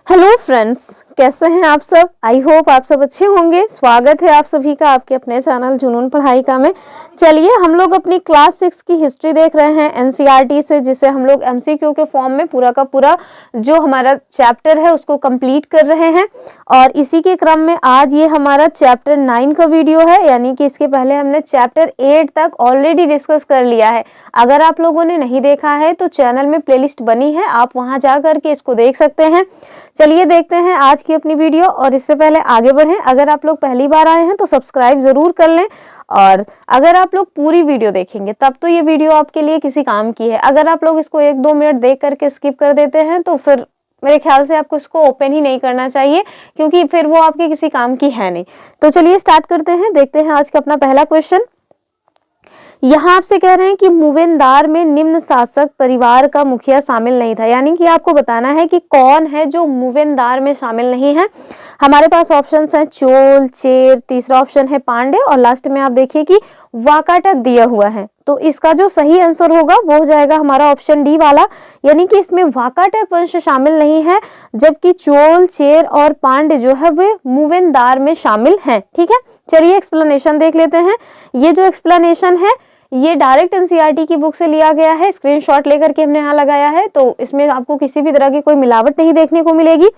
Hello friends, कैसे हैं आप सब। आई होप आप सब अच्छे होंगे। स्वागत है आप सभी का आपके अपने चैनल जुनून पढ़ाई का में। चलिए हम लोग अपनी क्लास 6 की हिस्ट्री देख रहे हैं एनसीईआरटी से, जिसे हम लोग एमसीक्यू के फॉर्म में पूरा का पूरा जो हमारा चैप्टर है उसको कंप्लीट कर रहे हैं। और इसी के क्रम में आज ये हमारा चैप्टर 9 का वीडियो है, यानी कि इसके पहले हमने चैप्टर 8 तक ऑलरेडी डिस्कस कर लिया है। अगर आप लोगों ने नहीं देखा है तो चैनल में प्लेलिस्ट बनी है, आप वहां जा करके इसको देख सकते हैं। चलिए देखते हैं आज की अपनी वीडियो। और इससे पहले आगे बढ़ें, अगर आप लोग पहली बार आए हैं तो सब्सक्राइब जरूर कर लें। और अगर आप लोग पूरी वीडियो देखेंगे तब तो ये वीडियो आपके लिए किसी काम की है। अगर आप लोग इसको 1-2 मिनट देख करके स्किप कर देते हैं तो फिर मेरे ख्याल से आपको इसको ओपन ही नहीं करना चाहिए, क्योंकि फिर वो आपके किसी काम की है नहीं। तो चलिए स्टार्ट करते हैं, देखते हैं आज का अपना पहला क्वेश्चन। यहाँ आपसे कह रहे हैं कि मूवेंदार में निम्न शासक परिवार का मुखिया शामिल नहीं था, यानी कि आपको बताना है कि कौन है जो मूवेंदार में शामिल नहीं है। हमारे पास ऑप्शंस हैं चोल, चेर, तीसरा ऑप्शन है पांडे और लास्ट में आप देखिए कि वाकाटक दिया हुआ है। तो इसका जो सही आंसर होगा वो हो जाएगा हमारा ऑप्शन डी वाला, यानी कि इसमें वाकाटक वंश शामिल नहीं है, जबकि चोल, चेर और पांड्य जो है वे मूवेंदार में शामिल हैं। ठीक है, चलिए एक्सप्लेनेशन देख लेते हैं। ये जो एक्सप्लेनेशन है ये डायरेक्ट एनसीईआरटी की बुक से लिया गया है, स्क्रीनशॉट लेकर के हमने यहाँ लगाया है, तो इसमें आपको किसी भी तरह की कोई मिलावट नहीं देखने को मिलेगी।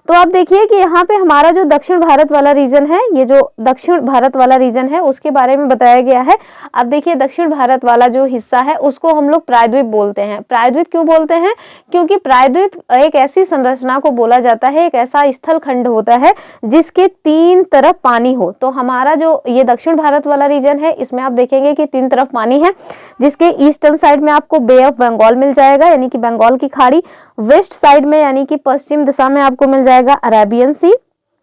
तो आप देखिए कि यहाँ पे हमारा जो दक्षिण भारत वाला रीजन है, ये जो दक्षिण भारत वाला रीजन है उसके बारे में बताया गया है। अब देखिए दक्षिण भारत वाला जो हिस्सा है उसको हम लोग प्रायद्वीप बोलते हैं। प्रायद्वीप क्यों बोलते हैं? क्योंकि प्रायद्वीप एक ऐसी संरचना को बोला जाता है, एक ऐसा स्थल खंड होता है जिसके 3 तरफ पानी हो। तो हमारा जो ये दक्षिण भारत वाला रीजन है इसमें आप देखेंगे कि 3 तरफ पानी है, जिसके ईस्टर्न साइड में आपको बे ऑफ बंगाल मिल जाएगा, यानी कि बंगाल की खाड़ी। वेस्ट साइड में यानी कि पश्चिम दिशा में आपको मिल जाएगा अरेबियन सी।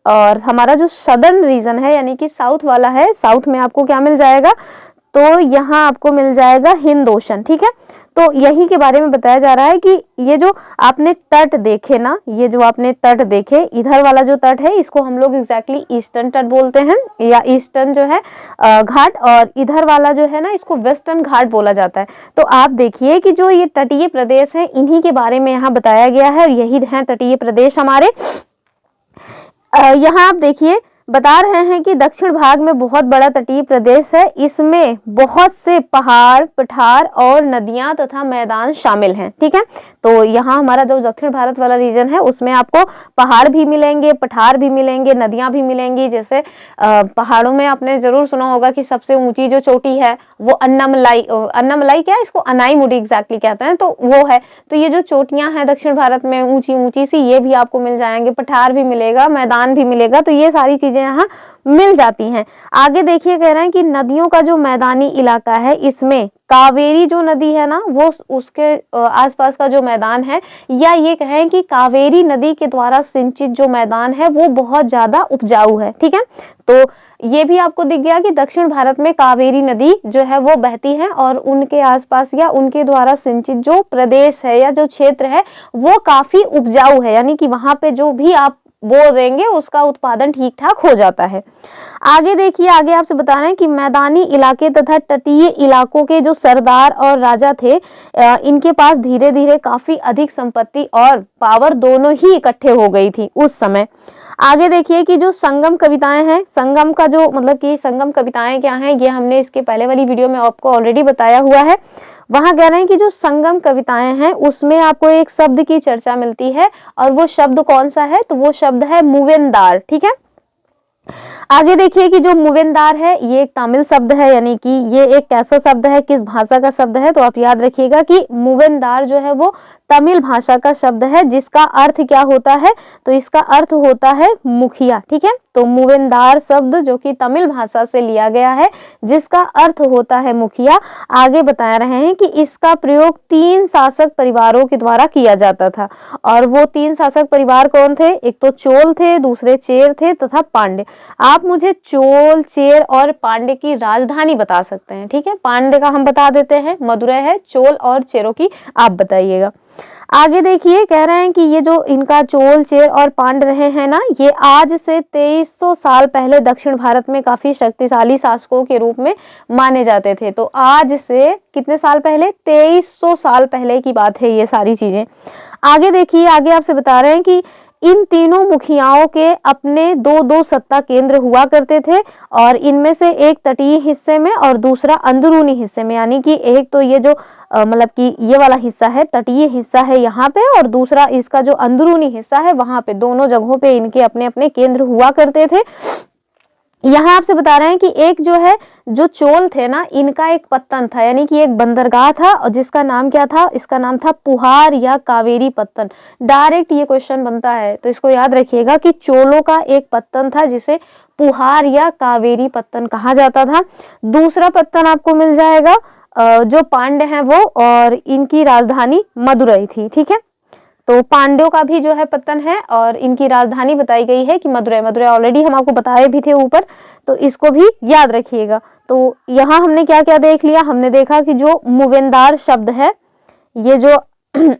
और हमारा जो सदर्न रीजन है यानी कि साउथ वाला है, साउथ में आपको क्या मिल जाएगा? तो यहाँ आपको मिल जाएगा हिंद ओशन। ठीक है, तो यही के बारे में बताया जा रहा है कि ये जो आपने तट देखे ना, ये जो आपने तट देखे, इधर वाला जो तट है इसको हम लोग एग्जैक्टली ईस्टर्न तट बोलते हैं, या ईस्टर्न जो है घाट, और इधर वाला जो है ना इसको वेस्टर्न घाट बोला जाता है। तो आप देखिए कि जो ये तटीय प्रदेश है इन्हीं के बारे में यहाँ बताया गया है, और यही है तटीय प्रदेश हमारे। यहाँ आप देखिए बता रहे हैं कि दक्षिण भाग में बहुत बड़ा तटीय प्रदेश है, इसमें बहुत से पहाड़, पठार और नदियां तथा मैदान शामिल हैं। ठीक है, तो यहाँ हमारा जो दक्षिण भारत वाला रीजन है उसमें आपको पहाड़ भी मिलेंगे, पठार भी मिलेंगे, नदियां भी मिलेंगी। जैसे पहाड़ों में आपने जरूर सुना होगा कि सबसे ऊंची जो चोटी है वो अन्नामलाई क्या, इसको अनाईमुडी एग्जैक्टली कहते हैं, तो वो है। तो ये जो चोटियां हैं दक्षिण भारत में ऊंची ऊंची सी, ये भी आपको मिल जाएंगे, पठार भी मिलेगा, मैदान भी मिलेगा, तो ये सारी चीजें यहाँ मिल जाती हैं। आगे देखिए कह रहे हैं कि नदियों का जो मैदानी इलाका है इसमें कावेरी जो नदी है ना वो उसके आसपास का जो मैदान है, या ये कहें कि कावेरी नदी के द्वारा सिंचित जो मैदान है वो बहुत ज्यादा उपजाऊ है। ठीक है, तो ये भी आपको दिख गया कि दक्षिण भारत में कावेरी नदी जो है वो बहती है, और उनके आसपास या उनके द्वारा सिंचित जो प्रदेश है या जो क्षेत्र है वो काफी उपजाऊ है, यानी कि वहां पे जो भी आप बो देंगे उसका उत्पादन ठीक ठाक हो जाता है। आगे देखिए, आगे आपसे बता रहे हैं कि मैदानी इलाके तथा तटीय इलाकों के जो सरदार और राजा थे, इनके पास धीरे धीरे काफी अधिक संपत्ति और पावर दोनों ही इकट्ठे हो गई थी उस समय। आगे देखिए कि जो संगम कविताएं हैं, संगम का जो मतलब कि संगम कविताएं क्या हैं, ये हमने इसके पहले वाली वीडियो में आपको ऑलरेडी बताया हुआ है। वहां कह रहे हैं कि जो संगम कविताएं हैं उसमें आपको एक शब्द की चर्चा मिलती है, और वो शब्द कौन सा है? तो वो शब्द है मूवेंदार। ठीक है, आगे देखिए कि जो मूवेंदार है ये एक तमिल शब्द है, यानी कि ये एक कैसा शब्द है, किस भाषा का शब्द है? तो आप याद रखिएगा कि मूवेंदार जो है वो तमिल भाषा का शब्द है, जिसका अर्थ क्या होता है? तो इसका अर्थ होता है मुखिया। ठीक है, तो मूवेंदार शब्द जो कि तमिल भाषा से लिया गया है, जिसका अर्थ होता है मुखिया। आगे बता रहे हैं कि इसका प्रयोग 3 शासक परिवारों के द्वारा किया जाता था, और वो 3 शासक परिवार कौन थे? एक तो चोल थे, दूसरे चेर थे तथा पांड्य। आप मुझे चोल, चेर और पांड्य की राजधानी बता सकते हैं। ठीक है, पांड्य का हम बता देते हैं मदुरै है, चोल और चेरों की आप बताइएगा। आगे देखिए कह रहे हैं कि ये जो इनका चोल, चेर और पांड्य रहे हैं ना, ये आज से 2300 साल पहले दक्षिण भारत में काफी शक्तिशाली शासकों के रूप में माने जाते थे। तो आज से कितने साल पहले? 2300 साल पहले की बात है ये सारी चीजें। आगे देखिए, आगे आपसे बता रहे हैं कि इन तीनों मुखियाओं के अपने दो दो सत्ता केंद्र हुआ करते थे और इनमें से एक तटीय हिस्से में और दूसरा अंदरूनी हिस्से में, यानी कि एक तो ये जो मतलब कि ये वाला हिस्सा है, तटीय हिस्सा है यहाँ पे, और दूसरा इसका जो अंदरूनी हिस्सा है वहां पे, दोनों जगहों पे इनके अपने अपने केंद्र हुआ करते थे। यहाँ आपसे बता रहे हैं कि एक जो है, जो चोल थे ना, इनका एक पत्तन था, यानी कि एक बंदरगाह था और जिसका नाम क्या था, इसका नाम था पुहार या कावेरी पत्तन। डायरेक्ट ये क्वेश्चन बनता है, तो इसको याद रखिएगा कि चोलों का एक पत्तन था जिसे पुहार या कावेरी पत्तन कहा जाता था। दूसरा पत्तन आपको मिल जाएगा जो पांड्य हैं वो, और इनकी राजधानी मदुरई थी। ठीक है, तो पांड्यों का भी जो है पत्तन है और इनकी राजधानी बताई गई है कि मदुरई। मदुरई ऑलरेडी हम आपको बताए भी थे ऊपर, तो इसको भी याद रखिएगा। तो यहाँ हमने क्या क्या देख लिया, हमने देखा कि जो मूवेंदार शब्द है, ये जो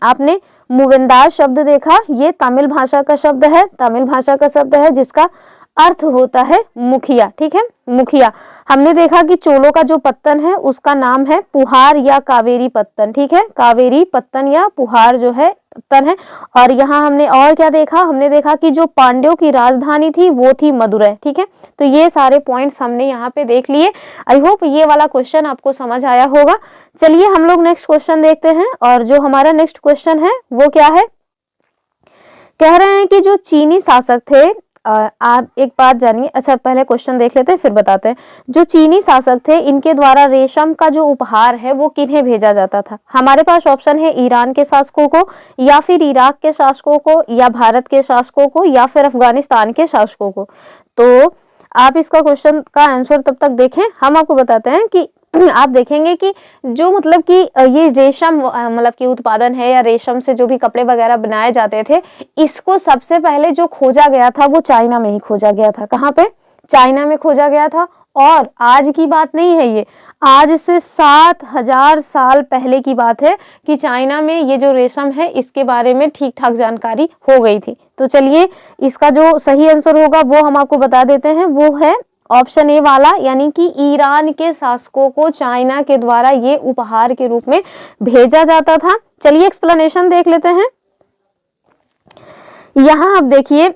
आपने मूवेंदार शब्द देखा, ये तमिल भाषा का शब्द है, तमिल भाषा का शब्द है जिसका अर्थ होता है मुखिया। ठीक है, मुखिया। हमने देखा कि चोलों का जो पत्तन है उसका नाम है पुहार या कावेरी पत्तन। ठीक है, कावेरी पत्तन या पुहार जो है पत्तन है। और यहाँ हमने और क्या देखा, हमने देखा कि जो पांड्यों की राजधानी थी वो थी मदुरई। ठीक है, तो ये सारे पॉइंट्स हमने यहाँ पे देख लिए। आई होप ये वाला क्वेश्चन आपको समझ आया होगा। चलिए हम लोग नेक्स्ट क्वेश्चन देखते हैं, और जो हमारा नेक्स्ट क्वेश्चन है वो क्या है, कह रहे हैं कि जो चीनी शासक थे, आप एक बात जानिए। अच्छा, पहले क्वेश्चन देख लेते हैं फिर बताते हैं। जो चीनी शासक थे, इनके द्वारा रेशम का जो उपहार है वो किन्हें भेजा जाता था? हमारे पास ऑप्शन है ईरान के शासकों को, या फिर इराक के शासकों को, या भारत के शासकों को, या फिर अफगानिस्तान के शासकों को। तो आप इसका क्वेश्चन का आंसर तब तक देखें, हम आपको बताते हैं कि आप देखेंगे कि जो मतलब कि ये रेशम मतलब कि उत्पादन है, या रेशम से जो भी कपड़े वगैरह बनाए जाते थे, इसको सबसे पहले जो खोजा गया था वो चाइना में ही खोजा गया था। कहाँ पे? चाइना में खोजा गया था। और आज की बात नहीं है ये, आज से 7000 साल पहले की बात है कि चाइना में ये जो रेशम है इसके बारे में ठीक ठाक जानकारी हो गई थी। तो चलिए इसका जो सही आंसर होगा वो हम आपको बता देते हैं, वो है ऑप्शन ए वाला, यानी कि ईरान के शासकों को चाइना के द्वारा ये उपहार के रूप में भेजा जाता था। चलिए एक्सप्लेनेशन देख लेते हैं। यहाँ आप देखिए,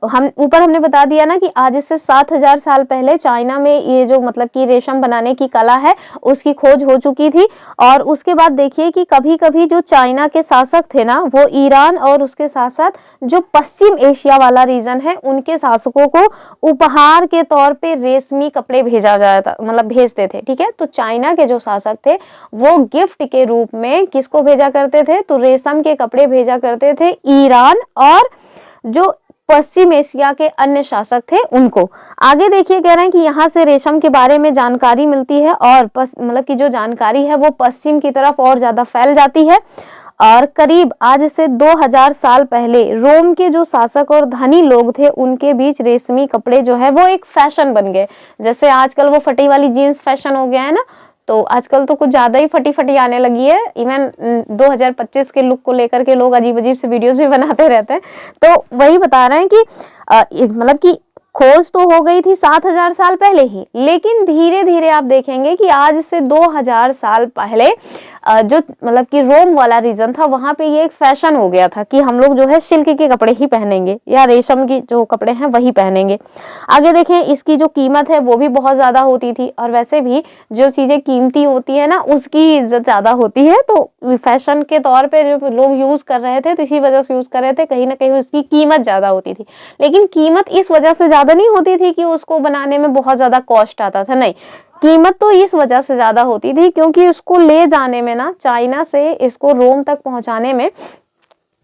हम ऊपर हमने बता दिया ना कि आज से 7000 साल पहले चाइना में ये जो मतलब कि रेशम बनाने की कला है उसकी खोज हो चुकी थी। और उसके बाद देखिए कि कभी कभी जो चाइना के शासक थे ना, वो ईरान और उसके साथ साथ जो पश्चिम एशिया वाला रीजन है उनके शासकों को उपहार के तौर पे रेशमी कपड़े भेजा जाता, मतलब भेजते थे। ठीक है, तो चाइना के जो शासक थे वो गिफ्ट के रूप में किसको भेजा करते थे? तो रेशम के कपड़े भेजा करते थे ईरान और जो पश्चिम एशिया के अन्य शासक थे उनको। आगे देखिए, कह रहे हैं कि यहाँ से रेशम के बारे में जानकारी मिलती है और मतलब कि जो जानकारी है वो पश्चिम की तरफ और ज्यादा फैल जाती है। और करीब आज से 2000 साल पहले रोम के जो शासक और धनी लोग थे उनके बीच रेशमी कपड़े जो है वो एक फैशन बन गए। जैसे आजकल वो फटी वाली जीन्स फैशन हो गया है ना, तो आजकल तो कुछ ज्यादा ही फटी फटी आने लगी है। इवन 2025 के लुक को लेकर के लोग अजीब अजीब से वीडियोस भी बनाते रहते हैं। तो वही बता रहे हैं कि मतलब कि खोज तो हो गई थी 7000 साल पहले ही, लेकिन धीरे धीरे आप देखेंगे कि आज से 2000 साल पहले जो मतलब कि रोम वाला रीजन था वहां पे ये एक फैशन हो गया था कि हम लोग जो है सिल्क के कपड़े ही पहनेंगे या रेशम की जो कपड़े हैं वही पहनेंगे। आगे देखें, इसकी जो कीमत है वो भी बहुत ज्यादा होती थी, और वैसे भी जो चीजें कीमती होती है ना उसकी इज्जत ज्यादा होती है। तो फैशन के तौर पे जो लोग यूज कर रहे थे तो इसी वजह से यूज कर रहे थे, कहीं ना कहीं उसकी कीमत ज्यादा होती थी। लेकिन कीमत इस वजह से ज्यादा नहीं होती थी कि उसको बनाने में बहुत ज्यादा कॉस्ट आता था, नहीं, कीमत तो इस वजह से ज्यादा होती थी क्योंकि उसको ले जाने में ना, चाइना से इसको रोम तक पहुंचाने में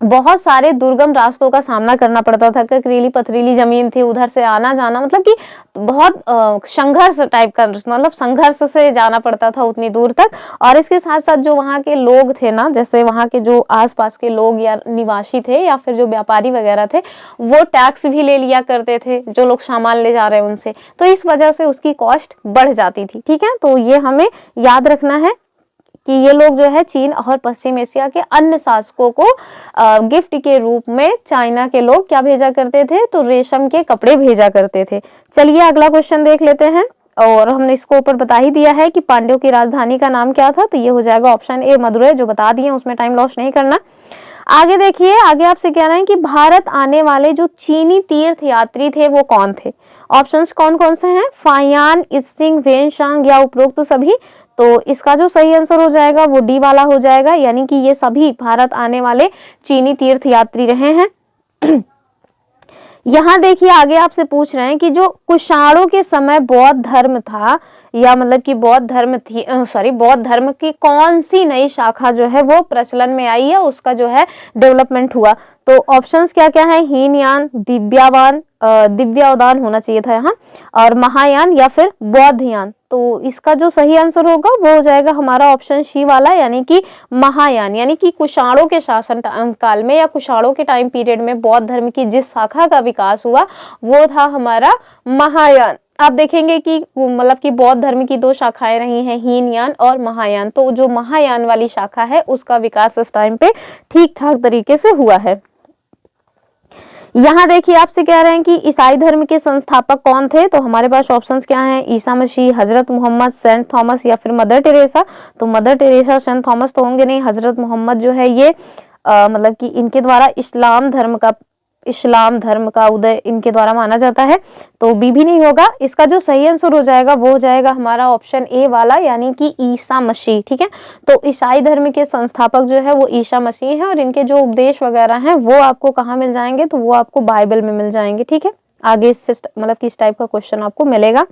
बहुत सारे दुर्गम रास्तों का सामना करना पड़ता था। ककरीली पथरीली जमीन थी, उधर से आना जाना मतलब कि बहुत संघर्ष टाइप का, मतलब संघर्ष से जाना पड़ता था उतनी दूर तक। और इसके साथ साथ जो वहाँ के लोग थे ना, जैसे वहाँ के जो आसपास के लोग या निवासी थे या फिर जो व्यापारी वगैरह थे, वो टैक्स भी ले लिया करते थे जो लोग सामान ले जा रहे हैं उनसे, तो इस वजह से उसकी कॉस्ट बढ़ जाती थी। ठीक है, तो ये हमें याद रखना है कि ये लोग जो है चीन और पश्चिम एशिया के अन्य शासकों को गिफ्ट के रूप में चाइना के लोग क्या भेजा करते थे? तो रेशम के कपड़े भेजा करते थे। चलिए अगला क्वेश्चन देख लेते हैं, और हमने इसको ऊपर बता ही दिया है कि पांड्यों की राजधानी का नाम क्या था, तो ये हो जाएगा ऑप्शन ए मदुरई, जो बता दिए, उसमें टाइम लॉस नहीं करना। आगे देखिए, आगे आपसे कह रहे हैं कि भारत आने वाले जो चीनी तीर्थ यात्री थे वो कौन थे। ऑप्शंस कौन कौन से हैं, फाहियान, इत्सिंग, वेनशांग या उपरोक्त सभी। तो इसका जो सही आंसर हो जाएगा वो डी वाला हो जाएगा, यानी कि ये सभी भारत आने वाले चीनी तीर्थ यात्री रहे हैं। यहाँ देखिए आगे आपसे पूछ रहे हैं कि जो कुषाणों के समय बौद्ध धर्म था, या मतलब कि बौद्ध धर्म थी, बौद्ध धर्म की कौन सी नई शाखा जो है वो प्रचलन में आई है, उसका जो है डेवलपमेंट हुआ। तो ऑप्शंस क्या क्या है, हीनयान, दिव्यावदान होना चाहिए था यहाँ, और महायान या फिर बौद्धयान। तो इसका जो सही आंसर होगा वो हो जाएगा हमारा ऑप्शन सी वाला, यानी कि महायान। यानी कि कुषाणों के शासन काल में या कुषाणों के टाइम पीरियड में बौद्ध धर्म की जिस शाखा का विकास हुआ वो था हमारा महायान। आप देखेंगे कि मतलब कि बौद्ध धर्म की दो शाखाएं रही हैं, हीनयान और महायान। तो जो महायान वाली शाखा है उसका विकास इस टाइम पे ठीक ठाक तरीके से हुआ है। यहाँ देखिए आपसे कह रहे हैं कि ईसाई धर्म के संस्थापक कौन थे। तो हमारे पास ऑप्शंस क्या हैं, ईसा मसीह, हजरत मोहम्मद, सेंट थॉमस या फिर मदर टेरेसा। तो मदर टेरेसा, सेंट थॉमस तो होंगे नहीं। हजरत मोहम्मद जो है ये मतलब कि इनके द्वारा इस्लाम धर्म का उदय इनके द्वारा माना जाता है, तो बी भी नहीं होगा। इसका जो सही आंसर हो जाएगा वो हो जाएगा हमारा ऑप्शन ए वाला, यानी कि ईसा मसीह। ठीक है, तो ईसाई धर्म के संस्थापक जो है वो ईसा मसीह है, और इनके जो उपदेश वगैरह हैं वो आपको कहाँ मिल जाएंगे, तो वो आपको बाइबल में मिल जाएंगे। ठीक है, आगे इससे मतलब किस टाइप का क्वेश्चन आपको मिलेगा।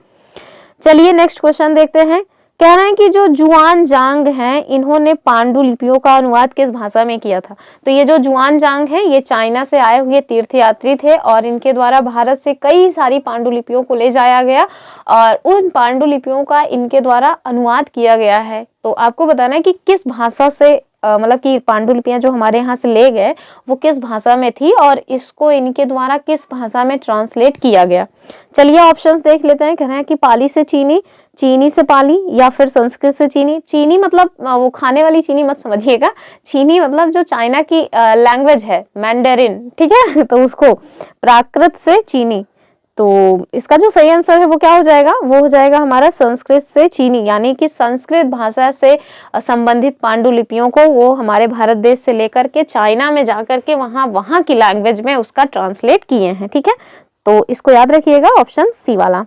चलिए नेक्स्ट क्वेश्चन देखते हैं। कह रहे हैं कि जो जुआनजांग हैं इन्होंने पांडुलिपियों का अनुवाद किस भाषा में किया था। तो ये जो जुआनजांग हैं ये चाइना से आए हुए तीर्थयात्री थे, और इनके द्वारा भारत से कई सारी पांडुलिपियों को ले जाया गया और उन पांडुलिपियों का इनके द्वारा अनुवाद किया गया है। तो आपको बताना है कि किस भाषा से मतलब कि पांडुलिपियां जो हमारे यहाँ से ले गए वो किस भाषा में थी और इसको इनके द्वारा किस भाषा में ट्रांसलेट किया गया। चलिए ऑप्शंस देख लेते हैं। कह रहे हैं कि पाली से चीनी, चीनी से पाली या फिर संस्कृत से चीनी। चीनी मतलब वो खाने वाली चीनी मत समझिएगा, चीनी मतलब जो चाइना की लैंग्वेज है मैंडेरिन, ठीक है, तो उसको प्राकृत से चीनी। तो इसका जो सही आंसर है वो क्या हो जाएगा, वो हो जाएगा हमारा संस्कृत से चीनी, यानी कि संस्कृत भाषा से संबंधित पांडुलिपियों को वो हमारे भारत देश से लेकर के चाइना में जाकर के वहां की लैंग्वेज में उसका ट्रांसलेट किए हैं। ठीक है, तो इसको याद रखिएगा, ऑप्शन सी वाला।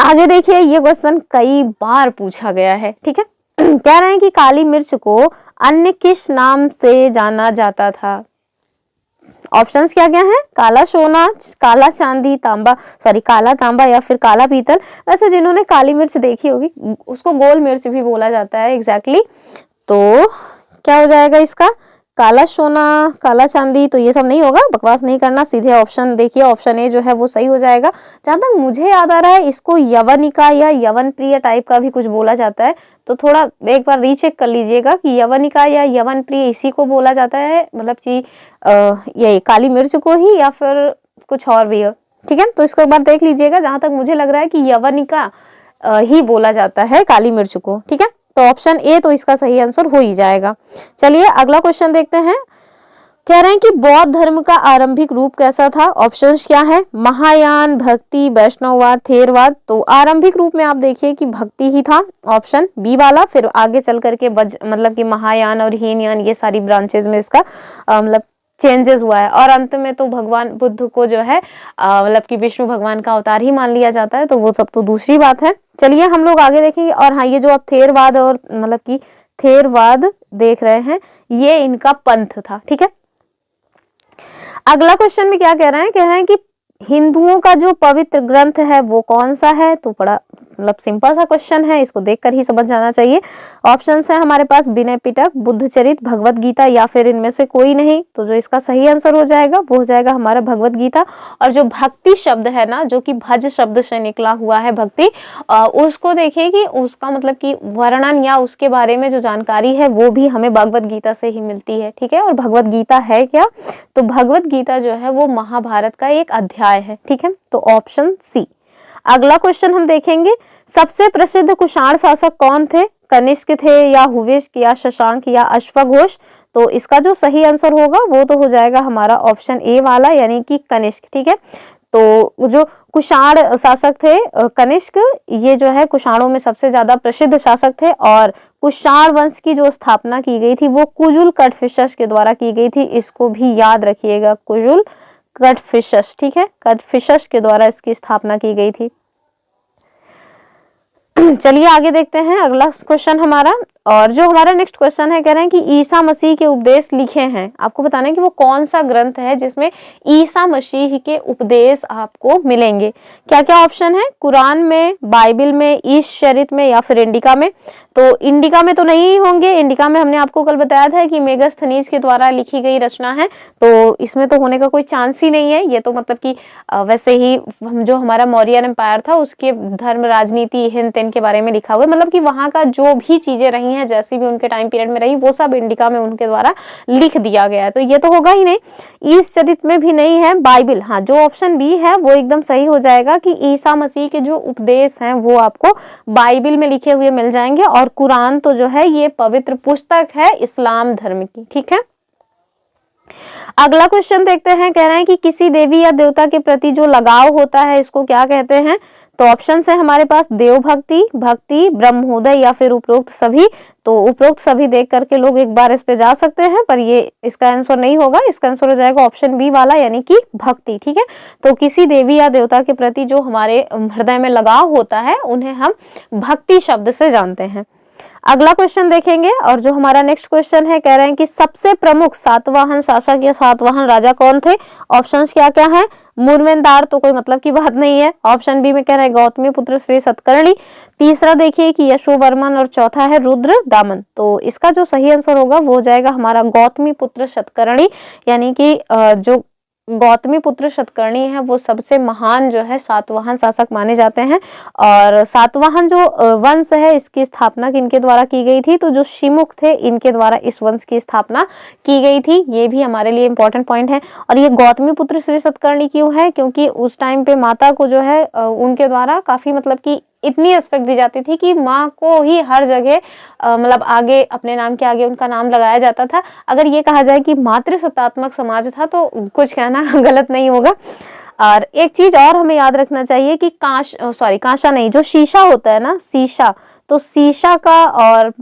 आगे देखिए, ये क्वेश्चन कई बार पूछा गया है। ठीक है, कह रहे हैं कि काली मिर्च को अन्य किस नाम से जाना जाता था। ऑप्शंस क्या क्या हैं, काला सोना, काला चांदी, काला तांबा या फिर काला पीतल। वैसे जिन्होंने काली मिर्च देखी होगी उसको गोल मिर्च भी बोला जाता है एग्जैक्टली। तो क्या हो जाएगा इसका, काला सोना, काला चांदी, तो ये सब नहीं होगा, बकवास नहीं करना, सीधे ऑप्शन देखिए, ऑप्शन ए जो है वो सही हो जाएगा। जहां तक मुझे याद आ रहा है इसको यवनिका या यवन प्रिय टाइप का भी कुछ बोला जाता है, तो थोड़ा एक बार रीचेक कर लीजिएगा कि यवनिका या यवन प्रिय इसी को बोला जाता है, मतलब कि ये काली मिर्च को ही या फिर कुछ और भी है। ठीक है, तो इसको एक बार देख लीजिएगा। जहां तक मुझे लग रहा है कि यवनिका ही बोला जाता है काली मिर्च को। ठीक है, तो ऑप्शन ए तो इसका सही आंसर हो ही जाएगा। चलिए अगला क्वेश्चन देखते हैं। कह रहे हैं कि बौद्ध धर्म का आरंभिक रूप कैसा था। ऑप्शंस क्या है, महायान, भक्ति, वैष्णववाद, थेरवाद। तो आरंभिक रूप में आप देखिए कि भक्ति ही था, ऑप्शन बी वाला। फिर आगे चल करके मतलब कि महायान और हीनयान ये सारी ब्रांचेज में इसका मतलब चेंजेस हुआ है, और अंत में तो भगवान बुद्ध को जो है मतलब कि विष्णु भगवान का अवतार ही मान लिया जाता है, तो वो सब तो दूसरी बात है। चलिए हम लोग आगे देखेंगे। और हाँ, ये जो आप थेरवाद और मतलब कि थेरवाद देख रहे हैं ये इनका पंथ था। ठीक है, अगला क्वेश्चन में क्या कह रहे हैं, कह रहे हैं कि हिंदुओं का जो पवित्र ग्रंथ है वो कौन सा है। तो बड़ा मतलब सिंपल सा क्वेश्चन है, इसको देखकर ही समझ जाना चाहिए। ऑप्शंस है हमारे पास विनय पिटक, बुद्ध चरित, भगवत गीता या फिर इनमें से कोई नहीं। तो जो इसका सही आंसर हो जाएगा वो हो जाएगा हमारा भगवत गीता। और जो भक्ति शब्द है ना, जो कि भज शब्द से निकला हुआ है भक्ति, उसको देखिए कि उसका मतलब कि वर्णन या उसके बारे में जो जानकारी है वो भी हमें भगवत गीता से ही मिलती है। ठीक है, और भगवत गीता है क्या, तो भगवत गीता जो है वो महाभारत का एक अध्याय है। ठीक है, तो ऑप्शन सी। अगला क्वेश्चन हम देखेंगे, सबसे प्रसिद्ध कुषाण शासक कौन थे। कनिष्क थे या हुवेश या शशांक या अश्वघोष। तो इसका जो सही आंसर होगा वो तो हो जाएगा हमारा ऑप्शन ए वाला, यानी कि कनिष्क। ठीक है, तो जो कुषाण शासक थे कनिष्क, ये जो है कुषाणों में सबसे ज्यादा प्रसिद्ध शासक थे और कुषाण वंश की जो स्थापना की गई थी वो कुजुल कदफिशस के द्वारा की गई थी। इसको भी याद रखिएगा, कुजुल कदफिशस, ठीक है, कदफिशस के द्वारा इसकी स्थापना की गई थी। चलिए आगे देखते हैं अगला क्वेश्चन हमारा। और जो हमारा नेक्स्ट क्वेश्चन है, कह रहे हैं कि ईसा मसीह के उपदेश लिखे हैं। आपको बताना है कि वो कौन सा ग्रंथ है जिसमें ईसा मसीह के उपदेश आपको मिलेंगे। क्या क्या ऑप्शन है? कुरान में, बाइबल में, ईश चरित में या फिर इंडिका में। तो इंडिका में तो नहीं होंगे, इंडिका में हमने आपको कल बताया था कि मेगास्थनीज के द्वारा लिखी गई रचना है, तो इसमें तो होने का कोई चांस ही नहीं है। ये तो मतलब कि वैसे ही जो हमारा मौर्य एम्पायर था उसके धर्म, राजनीति, हिंद तिन के बारे में लिखा हुआ है, मतलब कि वहां का जो भी चीजें रही हैं, जैसी भी उनके टाइम पीरियड में रही, वो सब इंडिका में उनके द्वारा लिख दिया गया है, तो ये तो होगा ही नहीं। ईश चरित में भी नहीं है। बाइबल, हाँ, जो ऑप्शन बी है वो एकदम सही हो जाएगा कि ईसा मसीह के जो उपदेश हैं वो आपको बाइबल में लिखे हुए मिल जाएंगे। और कुरान तो जो है ये पवित्र पुस्तक है इस्लाम धर्म की, ठीक है। अगला क्वेश्चन देखते हैं, कह रहे हैं कि किसी देवी या देवता के प्रति जो लगाव होता है इसको क्या कहते हैं। तो ऑप्शन है हमारे पास देव भक्ति, भक्ति, ब्रह्मोदय या फिर उपरोक्त सभी। तो उपरोक्त सभी देख करके लोग एक बार इस पे जा सकते हैं, पर ये इसका आंसर नहीं होगा। इसका आंसर हो जाएगा ऑप्शन बी वाला, यानी कि भक्ति, ठीक है। तो किसी देवी या देवता के प्रति जो हमारे हृदय में लगाव होता है उन्हें हम भक्ति शब्द से जानते हैं। अगला क्वेश्चन देखेंगे, और जो हमारा नेक्स्ट क्वेश्चन है, कह रहे हैं कि सबसे प्रमुख सातवाहन शासक या सातवाहन राजा कौन थे। ऑप्शंस क्या क्या हैं? मूर्वेंदार तो कोई मतलब की बात नहीं है। ऑप्शन बी में कह रहे हैं गौतमी पुत्र श्री सतकर्णी। तीसरा देखिए कि यशोवर्मन, और चौथा है रुद्र दामन। तो इसका जो सही आंसर होगा वो हो जाएगा हमारा गौतमी पुत्र सतकर्णी, यानी कि जो गौतमी पुत्र सतकर्णी है वो सबसे महान जो है सातवाहन शासक माने जाते हैं। और सातवाहन जो वंश है इसकी स्थापना किनके द्वारा की गई थी। तो जो शिमुख थे इनके द्वारा इस वंश की स्थापना की गई थी। ये भी हमारे लिए इंपॉर्टेंट पॉइंट है। और ये गौतमी पुत्र श्री सतकर्णी क्यों है? क्योंकि उस टाइम पे माता को जो है उनके द्वारा काफी मतलब कि इतनी रिस्पेक्ट दी जाती थी कि माँ को ही हर जगह मतलब आगे, अपने नाम के आगे उनका नाम लगाया जाता था। अगर ये कहा जाए कि मातृसत्तात्मक समाज था तो कुछ कहना गलत नहीं होगा। और एक चीज और हमें याद रखना चाहिए कि कांसा नहीं, जो शीशा होता है ना, शीशा, तो शीशा का और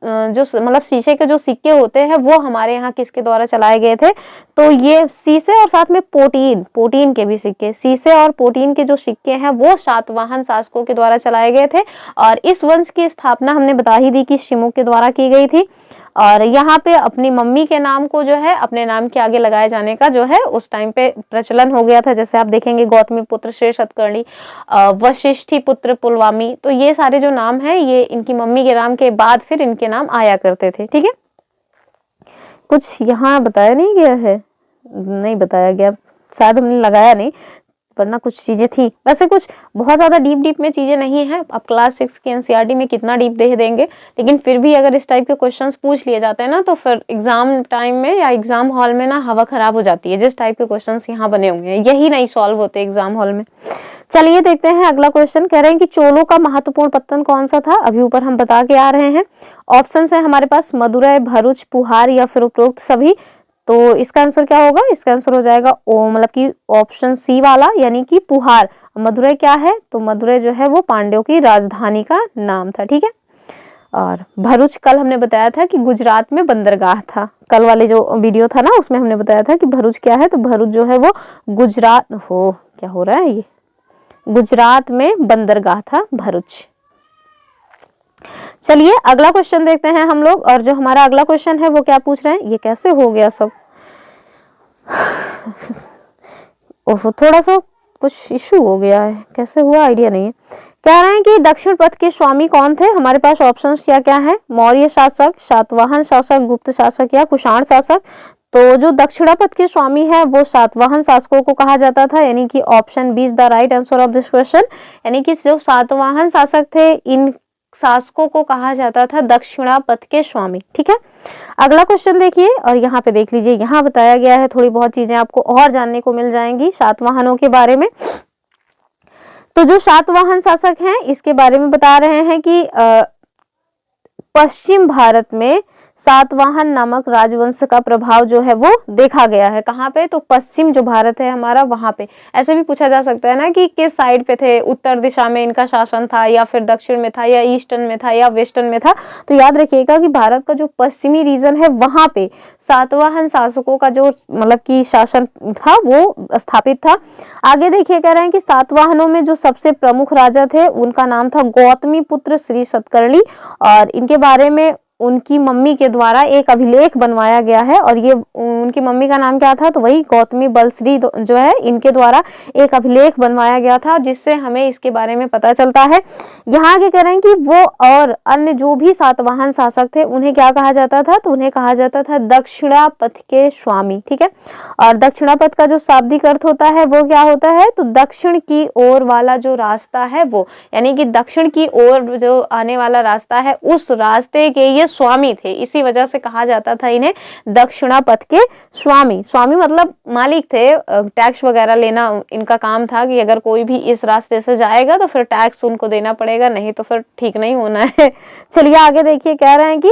जो मतलब शीशे के जो सिक्के होते हैं वो हमारे यहाँ किसके द्वारा चलाए गए थे। तो ये शीशे और साथ में पोटीन के भी सिक्के, शीशे और पोटीन के जो सिक्के हैं वो सातवाहन शासकों के द्वारा चलाए गए थे। और इस वंश की स्थापना हमने बता ही दी कि शिमुख के द्वारा की गई थी। और यहाँ पे अपनी मम्मी के नाम को जो है अपने नाम के आगे लगाए जाने का जो है उस टाइम पे प्रचलन हो गया था। जैसे आप देखेंगे गौतमी पुत्र श्री सतकर्णी, वशिष्ठी पुत्र पुलवामी, तो ये सारे जो नाम हैं ये इनकी मम्मी के नाम के बाद फिर इनके नाम आया करते थे, ठीक है। कुछ यहाँ बताया नहीं गया है, नहीं बताया गया, शायद हमने लगाया नहीं, वरना कुछ चीजें थी। वैसे कुछ बहुत ज्यादा डीप में चीजें नहीं है। अब क्लास 6 की एनसीईआरटी में कितना डीप दे देंगे, लेकिन फिर भी अगर इस टाइप के क्वेश्चंस पूछ लिए जाते हैं ना तो फिर एग्जाम टाइम में या एग्जाम हॉल में ना हवा खराब हो जाती है। जिस टाइप के क्वेश्चंस यहाँ बने होंगे यही नहीं सॉल्व होते एग्जाम हॉल में। चलिए देखते हैं अगला क्वेश्चन। कह रहे हैं कि चोलों का महत्वपूर्ण पत्तन कौन सा था। अभी ऊपर हम बता के आ रहे हैं। ऑप्शन है हमारे पास मदुरै, भरूच, पुहार या फिर उपरोक्त सभी। तो इसका आंसर क्या होगा? इसका आंसर हो जाएगा मतलब कि ऑप्शन सी वाला, यानी कि पुहार। मदुरै क्या है? तो मदुरै जो है वो पांड्यों की राजधानी का नाम था, ठीक है। और भरूच कल हमने बताया था कि गुजरात में बंदरगाह था। कल वाले जो वीडियो था ना उसमें हमने बताया था कि भरूच क्या है। तो भरूच जो है वो गुजरात क्या हो रहा है, ये गुजरात में बंदरगाह था भरूच। चलिए अगला क्वेश्चन देखते हैं हम लोग। और जो हमारा अगला क्वेश्चन है वो क्या पूछ रहे हैं, ये कैसे हो गया सब थोड़ा सा कुछ इशू हो गया है, कैसे हुआ आइडिया नहीं है। कह रहे हैं कि दक्षिण पथ के स्वामी कौन थे। हमारे पास ऑप्शंस क्या क्या है? मौर्य शासक, सातवाहन शासक, गुप्त शासक या कुषाण शासक। तो जो दक्षिणापथ के स्वामी है वो सातवाहन शासकों को कहा जाता था, यानी कि option B is the right answer of this question. यानी कि जो सातवाहन शासक थे इन शासकों को कहा जाता था दक्षिणापथ के स्वामी, ठीक है। अगला क्वेश्चन देखिए, और यहाँ पे देख लीजिए, यहाँ बताया गया है थोड़ी बहुत चीजें आपको और जानने को मिल जाएंगी सातवाहनों के बारे में। तो जो सातवाहन शासक हैं इसके बारे में बता रहे हैं कि पश्चिम भारत में सातवाहन नामक राजवंश का प्रभाव जो है वो देखा गया है। कहाँ पे? तो पश्चिम जो भारत है हमारा वहां पे। ऐसे भी पूछा जा सकता है ना कि किस साइड पे थे, उत्तर दिशा में इनका शासन था या फिर दक्षिण में था या ईस्टर्न में था या वेस्टर्न में था। तो याद रखिएगा कि भारत का जो पश्चिमी रीजन है वहां पे सातवाहन शासकों का जो मतलब कि शासन था वो स्थापित था। आगे देखिए कह रहे हैं कि सातवाहनों में जो सबसे प्रमुख राजा थे उनका नाम था गौतमी पुत्र श्री सतकर्णी, और इनके बारे में उनकी मम्मी के द्वारा एक अभिलेख बनवाया गया है, और ये उनकी मम्मी का नाम क्या था? तो वही गौतमी बलश्री जो है, इनके द्वारा एक अभिलेख बनवाया गया था, जिससे हमें इसके बारे में पता चलता है। यहाँ आगे कह रहे हैं कि वो और अन्य जो भी सातवाहन शासक थे उन्हें क्या कहा जाता था? तो उन्हें कहा जाता था दक्षिणापथ के स्वामी। ठीक है, और दक्षिणापथ का जो शाब्दिक अर्थ होता है वो क्या होता है? तो दक्षिण की ओर वाला जो रास्ता है वो, यानी कि दक्षिण की ओर जो आने वाला रास्ता है उस रास्ते के ये स्वामी थे, इसी वजह से कहा जाता था इन्हें दक्षिणापथ के स्वामी। स्वामी मतलब मालिक थे, टैक्स वगैरह लेना इनका काम था कि अगर कोई भी इस रास्ते से जाएगा तो फिर टैक्स उनको देना पड़ेगा, नहीं तो फिर ठीक नहीं होना है। चलिए आगे देखिए, कह रहे हैं कि